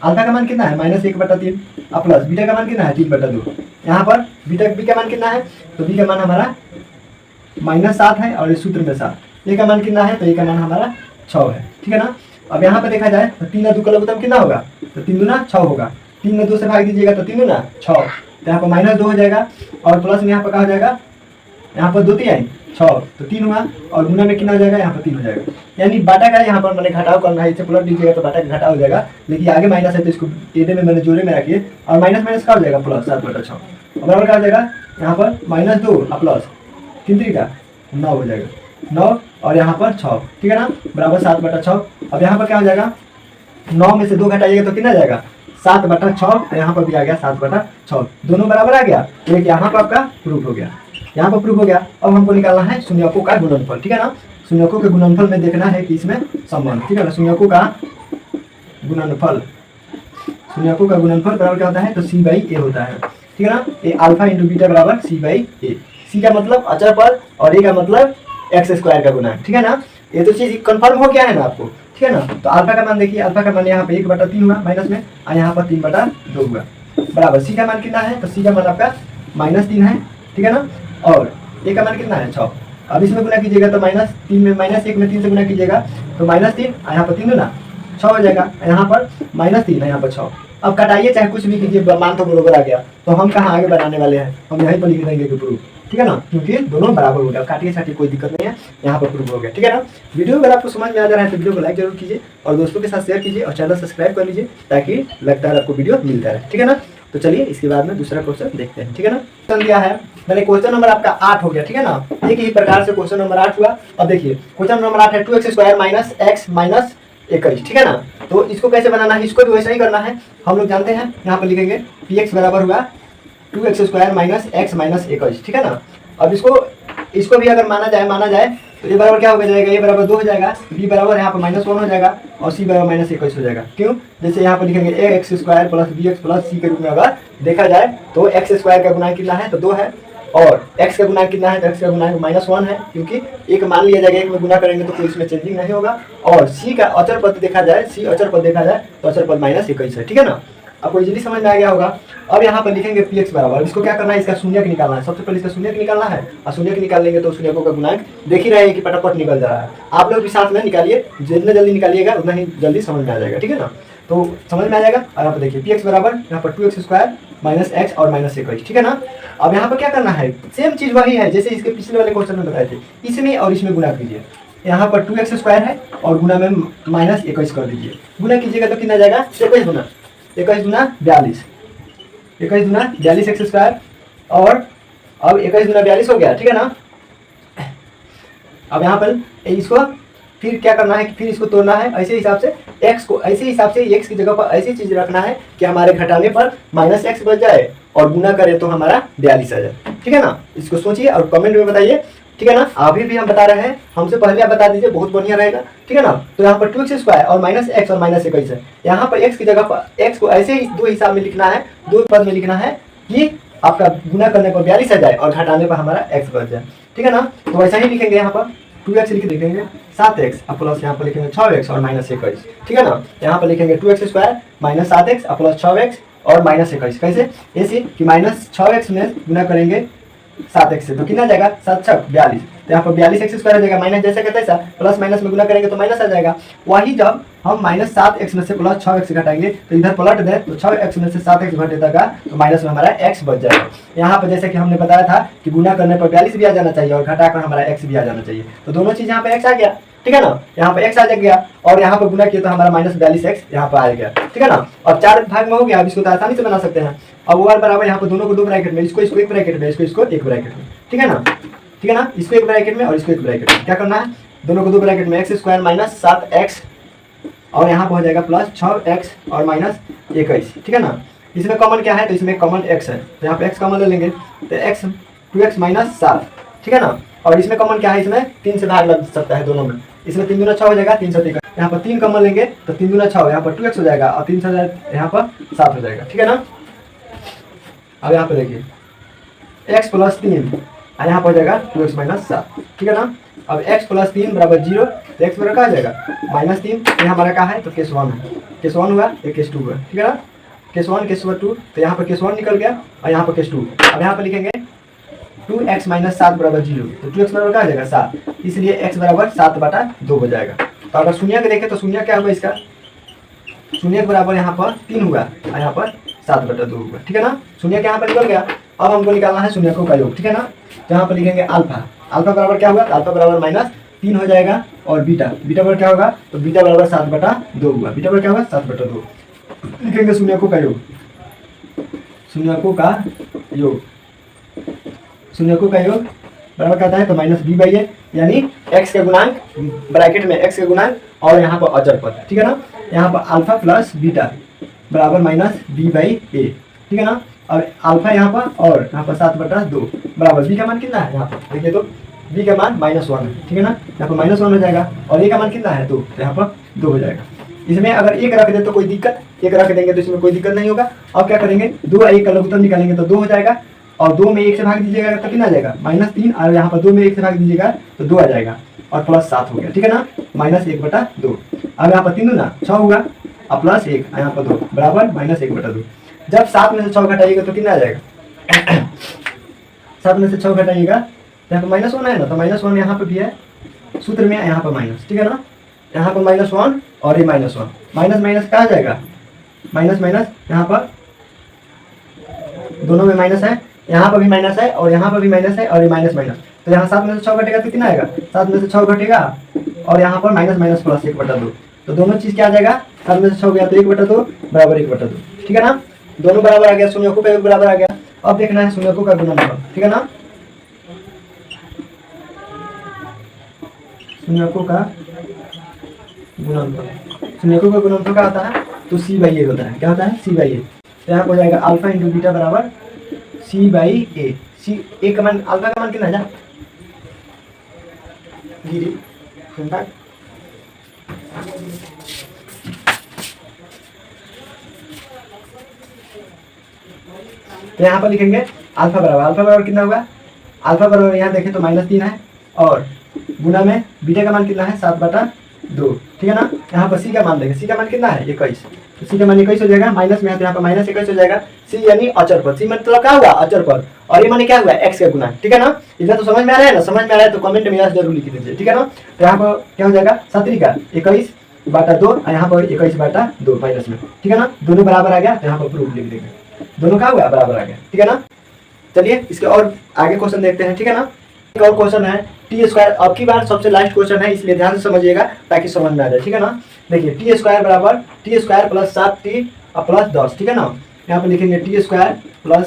अल्फा का मान कितना है? -1/3 और प्लस बीटा का मान कितना है? 3/2। यहाँ पर b का मान कितना है? तो b का मान हमारा -7 है और इस सूत्र में 7। a का मान कितना है? तो a का मान हमारा 6 है, ठीक है ना? अब यहाँ पर देखा जाए तो 3 और 2 का लघुत्तम कितना होगा? तो 3 दूना 6 होगा। 3 में 2 से भाग दीजिएगा तो 3 दूना 6, तो यहाँ पर -2 हो जाएगा और प्लस में यहाँ पर क्या हो जाएगा? यहाँ पर 2 3 6, तो 3 हुआ और गुना में कितना हो जाएगा? यहाँ पर 3 हो जाएगा। यानी बाटा का यहाँ पर मैंने घटाव करना है, इसे पलट दीजिएगा तो बाटा का घटाव हो जाएगा, लेकिन आगे माइनस है तो इसको एडे में मैंने जोड़े में रखिए और माइनस माइनस क्या हो जाएगा? प्लस 7/6 बराबर क्या हो जाएगा? यहाँ पर -2 और प्लस 3 3 का 9 हो जाएगा, 9 और यहाँ पर 6, ठीक है ना? बराबर 7/6। अब यहाँ पर क्या हो जाएगा? 9 में से 2 घटाइएगा तो कितना जाएगा? 7/6। यहाँ पर भी आ गया 7/6, दोनों बराबर आ गया। तो एक यहाँ पर आपका प्रूफ हो गया, यहाँ पर प्रूफ हो गया। अब हमको निकालना है शून्यकों का गुणनफल, ठीक है ना? शून्यकों के गुणनफल में देखना है कि इसमें संबंध, ठीक है ना? शून्यकों का गुणनफल बराबर क्या होता है? तो c/a होता है, ठीक है ना? ये अल्फा इंटू बीटा बराबर c/a। c का मतलब अचर पद और a का मतलब x² का गुणा, ठीक है ना? ये तो चीज कंफर्म हो गया है ना आपको, ठीक है ना? तो अल्फा का मान देखिए, अल्फा का मान यहाँ पे 1/3 हुआ माइनस में और यहाँ पर 3/2 हुआ बराबर। c का मान कितना है? तो c का मान आपका -3 है, ठीक है ना? और a का मान कितना है? 6। अब इसमें गुना कीजिएगा तो -3 में -1 में 3 से गुना कीजिएगा तो -3, यहाँ पर 3 दूना 6 हो जाएगा, यहाँ पर -3 है, यहाँ पर 6। अब कटाइए चाहे कुछ भी कीजिए, मान तो बराबर आ गया। तो हम कहाँ आगे बनाने वाले हैं? हम यहीं पर लिख देंगे कि प्रूफ, ठीक है ना? क्योंकि दोनों बराबर हो गया, काटिए छाटिए कोई दिक्कत नहीं है, यहाँ पर प्रूफ हो गया, ठीक है ना? वीडियो अगर आपको समझ में आ जा रहा है तो वीडियो को लाइक जरूर कीजिए और दोस्तों के साथ शेयर कीजिए और चैनल सब्सक्राइब कर लीजिए ताकि लगता है आपको वीडियो मिलता रहे, ठीक है ना? तो चलिए इसके बाद में दूसरा क्वेश्चन देखते हैं, ठीक है ना? क्वेश्चन दिया है मैंने, क्वेश्चन नंबर आपका 8 हो गया, ठीक है ना? एक ही प्रकार से क्वेश्चन नंबर 8 हुआ। अब देखिए क्वेश्चन नंबर 8 है 2x² माइनस x माइनस 21, ठीक है ना? तो इसको कैसे बनाना है? इसको भी वैसा ही करना है, हम लोग जानते हैं। यहाँ पर लिखेंगे px बराबर हुआ 2x² माइनस x माइनस 21, ठीक है ना? अब इसको भी अगर माना जाए तो ये बराबर क्या हो जाएगा? ये बराबर 2 हो जाएगा, b बराबर यहाँ पर -1 हो जाएगा और c बराबर -21 हो जाएगा। क्यों? जैसे यहाँ पर लिखेंगे ax² plus bx plus c के रूप में अगर देखा जाए तो x² का गुणा कितना है? तो 2 है और x का गुणांक कितना है, तो x का गुणांक -1 है, क्योंकि एक मान लिया जाएगा, एक में गुना करेंगे तो कोई इसमें चेंजिंग नहीं होगा। और c का अचर पद देखा जाए, c अचर पद देखा जाए तो अचर पद -21 है, ठीक है ना। आपको इजीली समझ में आ गया होगा। अब यहाँ पर लिखेंगे px बराबर, इसको क्या करना है, इसका शून्यक निकालना है। सबसे पहले इसका शून्यक निकालना है, और शून्यक निकाल लेंगे तो शून्यकों का गुणांक देख ही रहे हैं कि पटापट निकल जा रहा है। आप लोग भी साथ में निकालिए, जितना जल्दी निकालिएगा उतना ही जल्दी समझ में आ जाएगा, ठीक है ना। तो समझ में आ जाएगा। और यहाँ पर देखिए px बराबर यहाँ पर 2x² - x और -21, ठीक है ना। अब यहाँ पर क्या करना है, सेम चीज वही है जैसे इसके पिछले वाले क्वेश्चन में बताए थे, इसमें और इसमें गुना कीजिए। यहाँ पर 2x² है और गुना में -21 कर दीजिए। गुना कीजिएगा तो कितना जाएगा, 21 गुना 42, 21 गुना 42 x²। और अब 21 गुना 42 हो गया, ठीक है ना। अब यहाँ पर इसको फिर क्या करना है कि फिर इसको तोड़ना है, ऐसे हिसाब से x को, ऐसे हिसाब से x की जगह पर ऐसी चीज रखना है कि हमारे घटाने पर -x बच जाए और गुना करें तो हमारा 42 आ जाए, ठीक है ना। इसको सोचिए और कमेंट में बताइए, ठीक है ना। अभी भी हम बता रहे हैं, हमसे पहले आप बता दीजिए, बहुत बढ़िया रहेगा, ठीक है ना। तो यहाँ पर 2x² और -x और -21 है। यहाँ पर x की जगह पर x को ऐसे ही दो हिसाब में लिखना है, दो पद में लिखना है कि आपका गुना करने पर 42 आ जाए और घटाने पर हमारा x बच जाए, ठीक है ना। तो ऐसा ही लिखेंगे, यहाँ पर 2x लिख देंगे 7x और प्लस यहाँ पर लिखेंगे 6x और -21, ठीक है ना। यहाँ पर लिखेंगे 2x² - 7x और प्लस 6x और -21। कैसे, ऐसे कि -6x में गुना करेंगे 7x से तो कितना जाएगा, 7 6 42। तो यहाँ पर 42 x² हो जाएगा, माइनस जैसे कहते हैं प्लस माइनस में गुना करेंगे तो माइनस आ जाएगा। वही जब हम -7x में से प्लस 6x घटाएंगे तो इधर पलट दें तो 6x में से 7x घटे देगा तो माइनस में हमारा x बच जाएगा। यहाँ पर जैसे कि हमने बताया था कि गुना करने पर 42 भी आ जाना चाहिए और घटाकर हमारा x भी आ जाना चाहिए, तो दोनों चीज यहाँ पे x आ गया, ठीक है ना। यहाँ पे x आ गया और यहाँ पर गुना किया तो हमारा -42x यहाँ पर आ गया, ठीक है ना। अब 4 भाग में हो गया, अब इसको तो आसानी से बना सकते हैं। अब और बराबर यहाँ पर दोनों को 2 ब्रैकेट में, इसको एक ब्रैकेट में, इसको एक ब्रैकेट में, ठीक है ना, ठीक है ना। इसको एक ब्रैकेट में और इसको एक ब्रैकेट में क्या करना है, दोनों को 2 ब्रैकेट में x² - 7x और यहाँ पर हो जाएगा प्लस 6x और -21, ठीक है ना। इसमें कॉमन क्या है, तो इसमें कॉमन x है, तो यहाँ पे x कॉमन ले लेंगे तो x 2x - 7, ठीक है ना। और इसमें कॉमन क्या है, इसमें 3 से भाग लग सकता है दोनों में, इसमें 3 दूना 6 हो जाएगा, 3 यहाँ पर 3 कॉमन लेंगे तो 3 दूना 6, यहाँ पर 2x हो जाएगा और 3 से यहाँ पर 7 हो जाएगा, ठीक है ना। अब यहाँ पर देखिए x + 3 और यहाँ पर हो जाएगा 2x - 7, ठीक है ना। अब x + 3 = 0, तो x बराबर क्या आ जाएगा -3, ये हमारा क्या है तो केस 1 है, केस 1 हुआ, ये केस 2 हुआ, ठीक है ना। केस 1 केस 2, तो यहाँ पर केस 1 निकल गया और यहाँ पर केस 2। अब यहाँ पर लिखेंगे 2x - 7 = 0, तो 2x बराबर क्या आ जाएगा 7, इसलिए x बराबर 7/2 हो जाएगा। तो अगर शून्य देखें तो शून्य क्या हुआ, इसका शून्य बराबर यहाँ पर 3 हुआ और यहाँ पर 7/2 हुआ, ठीक है ना। शून्य यहाँ पर निकल गया। अब हमको निकालना है शून्यकों का योग, ठीक है ना। तो यहाँ पर लिखेंगे अल्फा, अल्फा बराबर क्या हुआ, अल्फा बराबर -3 हो जाएगा और बीटा बराबर क्या होगा, तो बीटा बराबर 7/2 हुआ, बीटा बराबर क्या होगा 7/2। लिखेंगे शून्यकों का योग, शून्यकों का योग, शून्यकों का योग बराबर क्या होता है, तो -b/a, यानी x के गुणांक ब्रैकेट में x के गुणांक और यहाँ पर अचर पद, ठीक है ना। यहाँ पर अल्फा प्लस बीटा बराबर -b/a, ठीक है ना। अब अल्फा यहाँ पर और यहाँ पर 7/2 बराबर b का मान कितना है, यहाँ पर देखिए तो b का मान -1 है, ठीक है ना। यहाँ पर -1 हो जाएगा और a का मान कितना है 2, तो यहाँ पर 2 हो जाएगा। इसमें अगर 1 रख दे तो कोई दिक्कत, 1 रख देंगे तो इसमें कोई दिक्कत नहीं होगा। अब क्या करेंगे, 2 और 1 का लघुत्तम निकालेंगे तो 2 हो जाएगा और 2 में 1 से भाग दीजिएगा तो कितना आ जाएगा -3, और यहाँ पर 2 में 1 से भाग दीजिएगा तो 2 आ जाएगा और प्लस 7 हो गया, ठीक है ना, -1/2। अब यहाँ पर 3 दूना 6 हुआ और प्लस 1 यहाँ पर 2 बराबर -1/2। जब 7 में से 6 घटाइएगा तो कितना आ जाएगा 7 में से 6 घटाइएगा तो यहाँ पर -1 है ना, तो -1 यहाँ पर भी है सूत्र में, यहाँ पर माइनस, ठीक है ना। यहाँ पर -1 और ये -1, माइनस माइनस कहाँ जाएगा, माइनस माइनस यहाँ पर दोनों में माइनस है, यहाँ पर भी माइनस है और यहाँ पर भी माइनस है और ये माइनस माइनस, तो यहाँ 7 में से 6 घटेगा तो कितना आएगा, 7 में से 6 घटेगा और यहाँ पर माइनस माइनस प्लस 1/2, तो दोनों चीज क्या आ जाएगा, 7 में से 6 गया तो 1/2 बराबर 1/2, ठीक है ना। दोनों बराबर आ गया, शून्यकों का योग बराबर आ गया। अब देखना है शून्यकों का गुणनफल, ठीक है ना। शून्यकों का गुणनफल, शून्यकों का गुणनफल क्या होता है, तो c/a होता है, क्या होता है c/a। तो यहाँ पर हो जाएगा अल्फा इंटू बीटा बराबर c/a। a का मान, अल्फा का मान कितना है, गिरी तो यहाँ पर लिखेंगे अल्फा बराबर कितना होगा अल्फा बराबर यहाँ देखें तो -3 है, और गुना में बीटा का मान कितना है 7/2, ठीक है ना। यहाँ पर सी का मान देखें, सी का मान कितना है 21, तो सी का मान 21 हो जाएगा, माइनस में है तो यहाँ पर -21 हो जाएगा। सी यानी अचर पद, सी मतलब क्या हुआ अचर पद, और ये माने क्या हुआ x का गुना, ठीक है ना। इतना तो समझ में आ रहा है ना, समझ में आ रहा है तो कमेंट में यस जरूर लिख दीजिए, ठीक है ना। तो यहाँ पर क्या हो जाएगा 7 का 21/2 और यहाँ पर 21/2 माइनस में, ठीक है ना। दोनों बराबर आ गया तो यहाँ पर प्रूफ लिख देंगे, दोनों क्या हुआ बराबर आ गया, ठीक है ना। चलिए इसके और आगे क्वेश्चन देखते हैं, ठीक है ना। एक और क्वेश्चन है t², अब की बार सबसे लास्ट क्वेश्चन है इसलिए ध्यान से समझिएगा ताकि समझ में आ जाए, ठीक है ना। देखिए t² बराबर t² + 7t + 10, ठीक है ना। यहाँ पे लिखेंगे t² +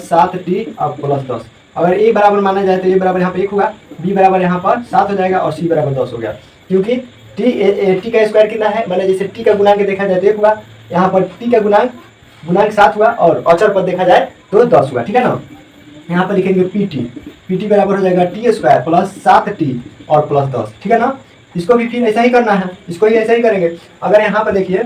7t + 10। अगर a बराबर माना जाए तो a बराबर यहाँ पे 1 होगा, b बराबर यहाँ पर 7 हो जाएगा और c बराबर 10 हो गया, क्योंकि t का स्क्वायर कितना है, मैंने जैसे t का गुणांक देखा जाए तो 1 हुआ, यहाँ पर t का गुणांक 7 हुआ और अचर पद देखा जाए तो 10 हुआ, ठीक है ना। यहाँ पर लिखेंगे pt बराबर हो जाएगा t² + 7t और +10, ठीक है ना। इसको भी फिर ऐसा ही करना है, इसको ही ऐसा ही करेंगे। अगर यहाँ पर देखिए,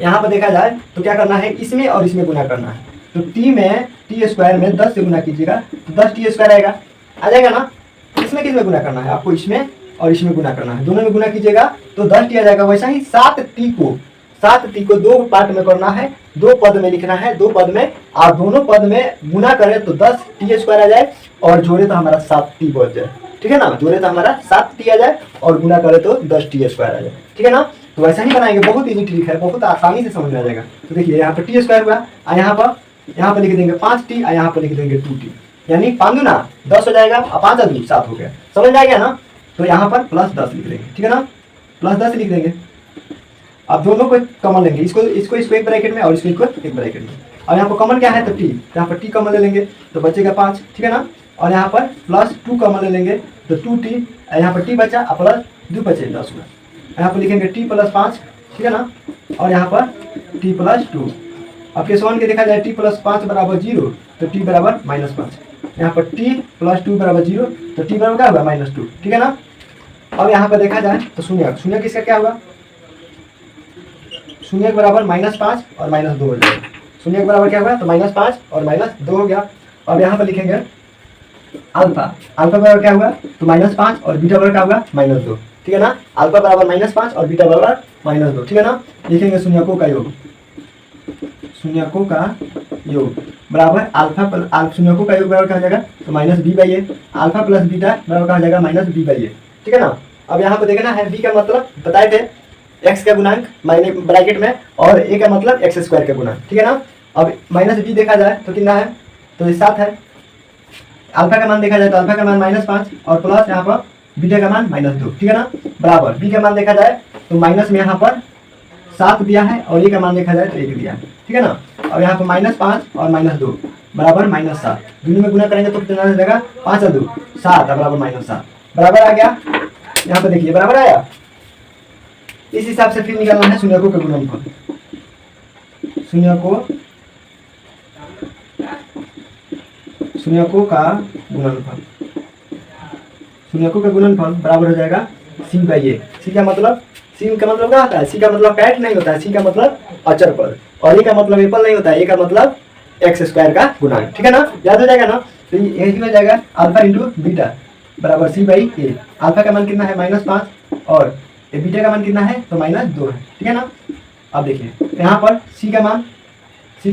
यहाँ पर देखा जाए तो क्या करना है, इसमें और इसमें गुना करना है। तो t में 10 से गुना कीजिएगा तो 10t² आएगा, आ जाएगा ना। इसमें किसमें गुना करना है, आपको इसमें और इसमें गुना करना है, दोनों में गुना कीजिएगा तो 10t आ जाएगा। वैसा ही 7t को 2 पार्ट में करना है, 2 पद में लिखना है, 2 पद में, और दोनों पद में गुना करें तो 10t² आ जाए और जोड़े तो हमारा 7t बच जाए, ठीक है ना। जोड़े तो हमारा 7t आ जाए और गुना करे तो 10t² आ जाए, ठीक है ना। तो वैसा ही बनाएंगे, बहुत इजी ट्रिक है, बहुत आसानी से समझ में आ जाएगा। तो देखिए यहाँ पर t² हुआ, और यहाँ पर लिख देंगे 5t और यहाँ पर लिख देंगे 2t, यानी 5 दूना 10 हो जाएगा और 5 दूना 7 हो गया, समझ में आ गया ना। तो यहाँ पर +10 लिख देंगे, ठीक है ना, +10 लिख देंगे। अब दोनों को कॉमन लेंगे, इसको एक ब्रैकेट में और इसको एक ब्रैकेट में, और यहाँ पर कॉमन क्या है तो t, यहाँ पर t कॉमन ले लेंगे तो बचेगा 5, ठीक है ना। और यहाँ पर +2 कॉमन ले लेंगे तो 2t, यहाँ पर t बचा और +2 बचे 10 हुआ। यहाँ पर लिखेंगे t + 5, ठीक है ना, और यहाँ पर t + 2। अब केस 1 के देखा जाए t + 5 बराबर 0 तो t बराबर -5, यहाँ पर t + 2 बराबर 0 तो t बराबर क्या होगा -2, ठीक है ना। अब यहाँ पर देखा जाए तो शून्य किसका क्या होगा, शून्य बराबर -5 और -2 हो जाएगा। शून्य बराबर क्या होगा तो -5 और -2 हो गया। अब यहाँ पर लिखेंगे अल्फा बराबर क्या होगा तो -5 और बीटा बराबर क्या होगा -2, ठीक है ना। अल्फा बराबर -5 और बीटा बराबर -2, ठीक है ना। लिखेंगे शून्यकों का योग, शून्यकों का योग बराबर शून्यकों का योग बराबर क्या हो जाएगा तो -b/a, अल्फा + बीटा बराबर क्या हो जाएगा -b/a, ठीक है ना। अब यहाँ पर देखना है b का मतलब बताए थे x का गुणांक माइने ब्रैकेट में और a का मतलब x² का गुणांक, ठीक है ना। अब -b देखा जाए तो कितना है तो 7 है। अल्फा का मान देखा जाए तो अल्फा का मान -5 और प्लस यहाँ पर बीटा का मान -2, ठीक है ना। बराबर b का मान देखा जाए तो माइनस में यहाँ पर 7 दिया है और a का मान देखा जाए तो 1 दिया है, ठीक है ना। अब यहाँ पर -5 और -2 बराबर -7, दोनों में गुना करेंगे तो कितना हो जाएगा 5 और 2 7 बराबर -7 बराबर आ गया। यहाँ पर देखिए बराबर आया। इस हिसाब से फिर निकालना है शून्यकों का गुणनफल, शून्यकों का गुणनफल बराबर हो जाएगा c/a। c का मतलब क्या होता है, c का मतलब कैट नहीं होता है, c का मतलब अचर पद, और a का मतलब एप्पल नहीं होता है, a का मतलब x² का गुणांक, ठीक है ना। याद हो जाएगा ना। तो यही हो जाएगा अल्फा × बीटा बराबर c/a। अल्फा का मान कितना है -5 और बीटा का मान कितना है तो -2 है, ठीक है ना। अब देखिए यहाँ पर c का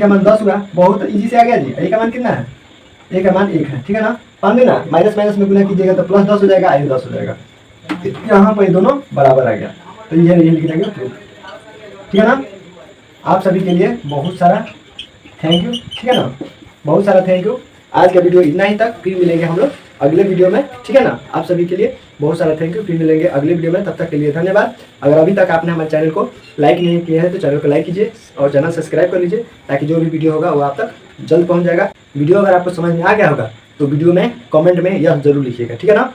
मान 10 हुआ, बहुत इजी से आ गया जी। a का मान कितना है, a का मान 1 है, ठीक है ना। मान देना माइनस में गुना कीजिएगा तो +10 हो जाएगा, 10 हो जाएगा। यहाँ पर ये दोनों बराबर आ गया, तो ये लिख देंगे, ठीक है ना। आप सभी के लिए बहुत सारा थैंक यू, ठीक है ना, बहुत सारा थैंक यू। आज का वीडियो इतना ही तक, फिर मिलेंगे हम लोग अगले वीडियो में, ठीक है ना। आप सभी के लिए बहुत सारा थैंक यू, फिर मिलेंगे अगले वीडियो में, तब तक के लिए धन्यवाद। अगर अभी तक आपने हमारे चैनल को लाइक नहीं किया है तो चैनल को लाइक कीजिए और चैनल सब्सक्राइब कर लीजिए, ताकि जो भी वीडियो होगा वो आप तक जल्द पहुंच जाएगा। वीडियो अगर आपको समझ में आ गया होगा तो वीडियो में कमेंट में यह जरूर लिखिएगा, ठीक है ना।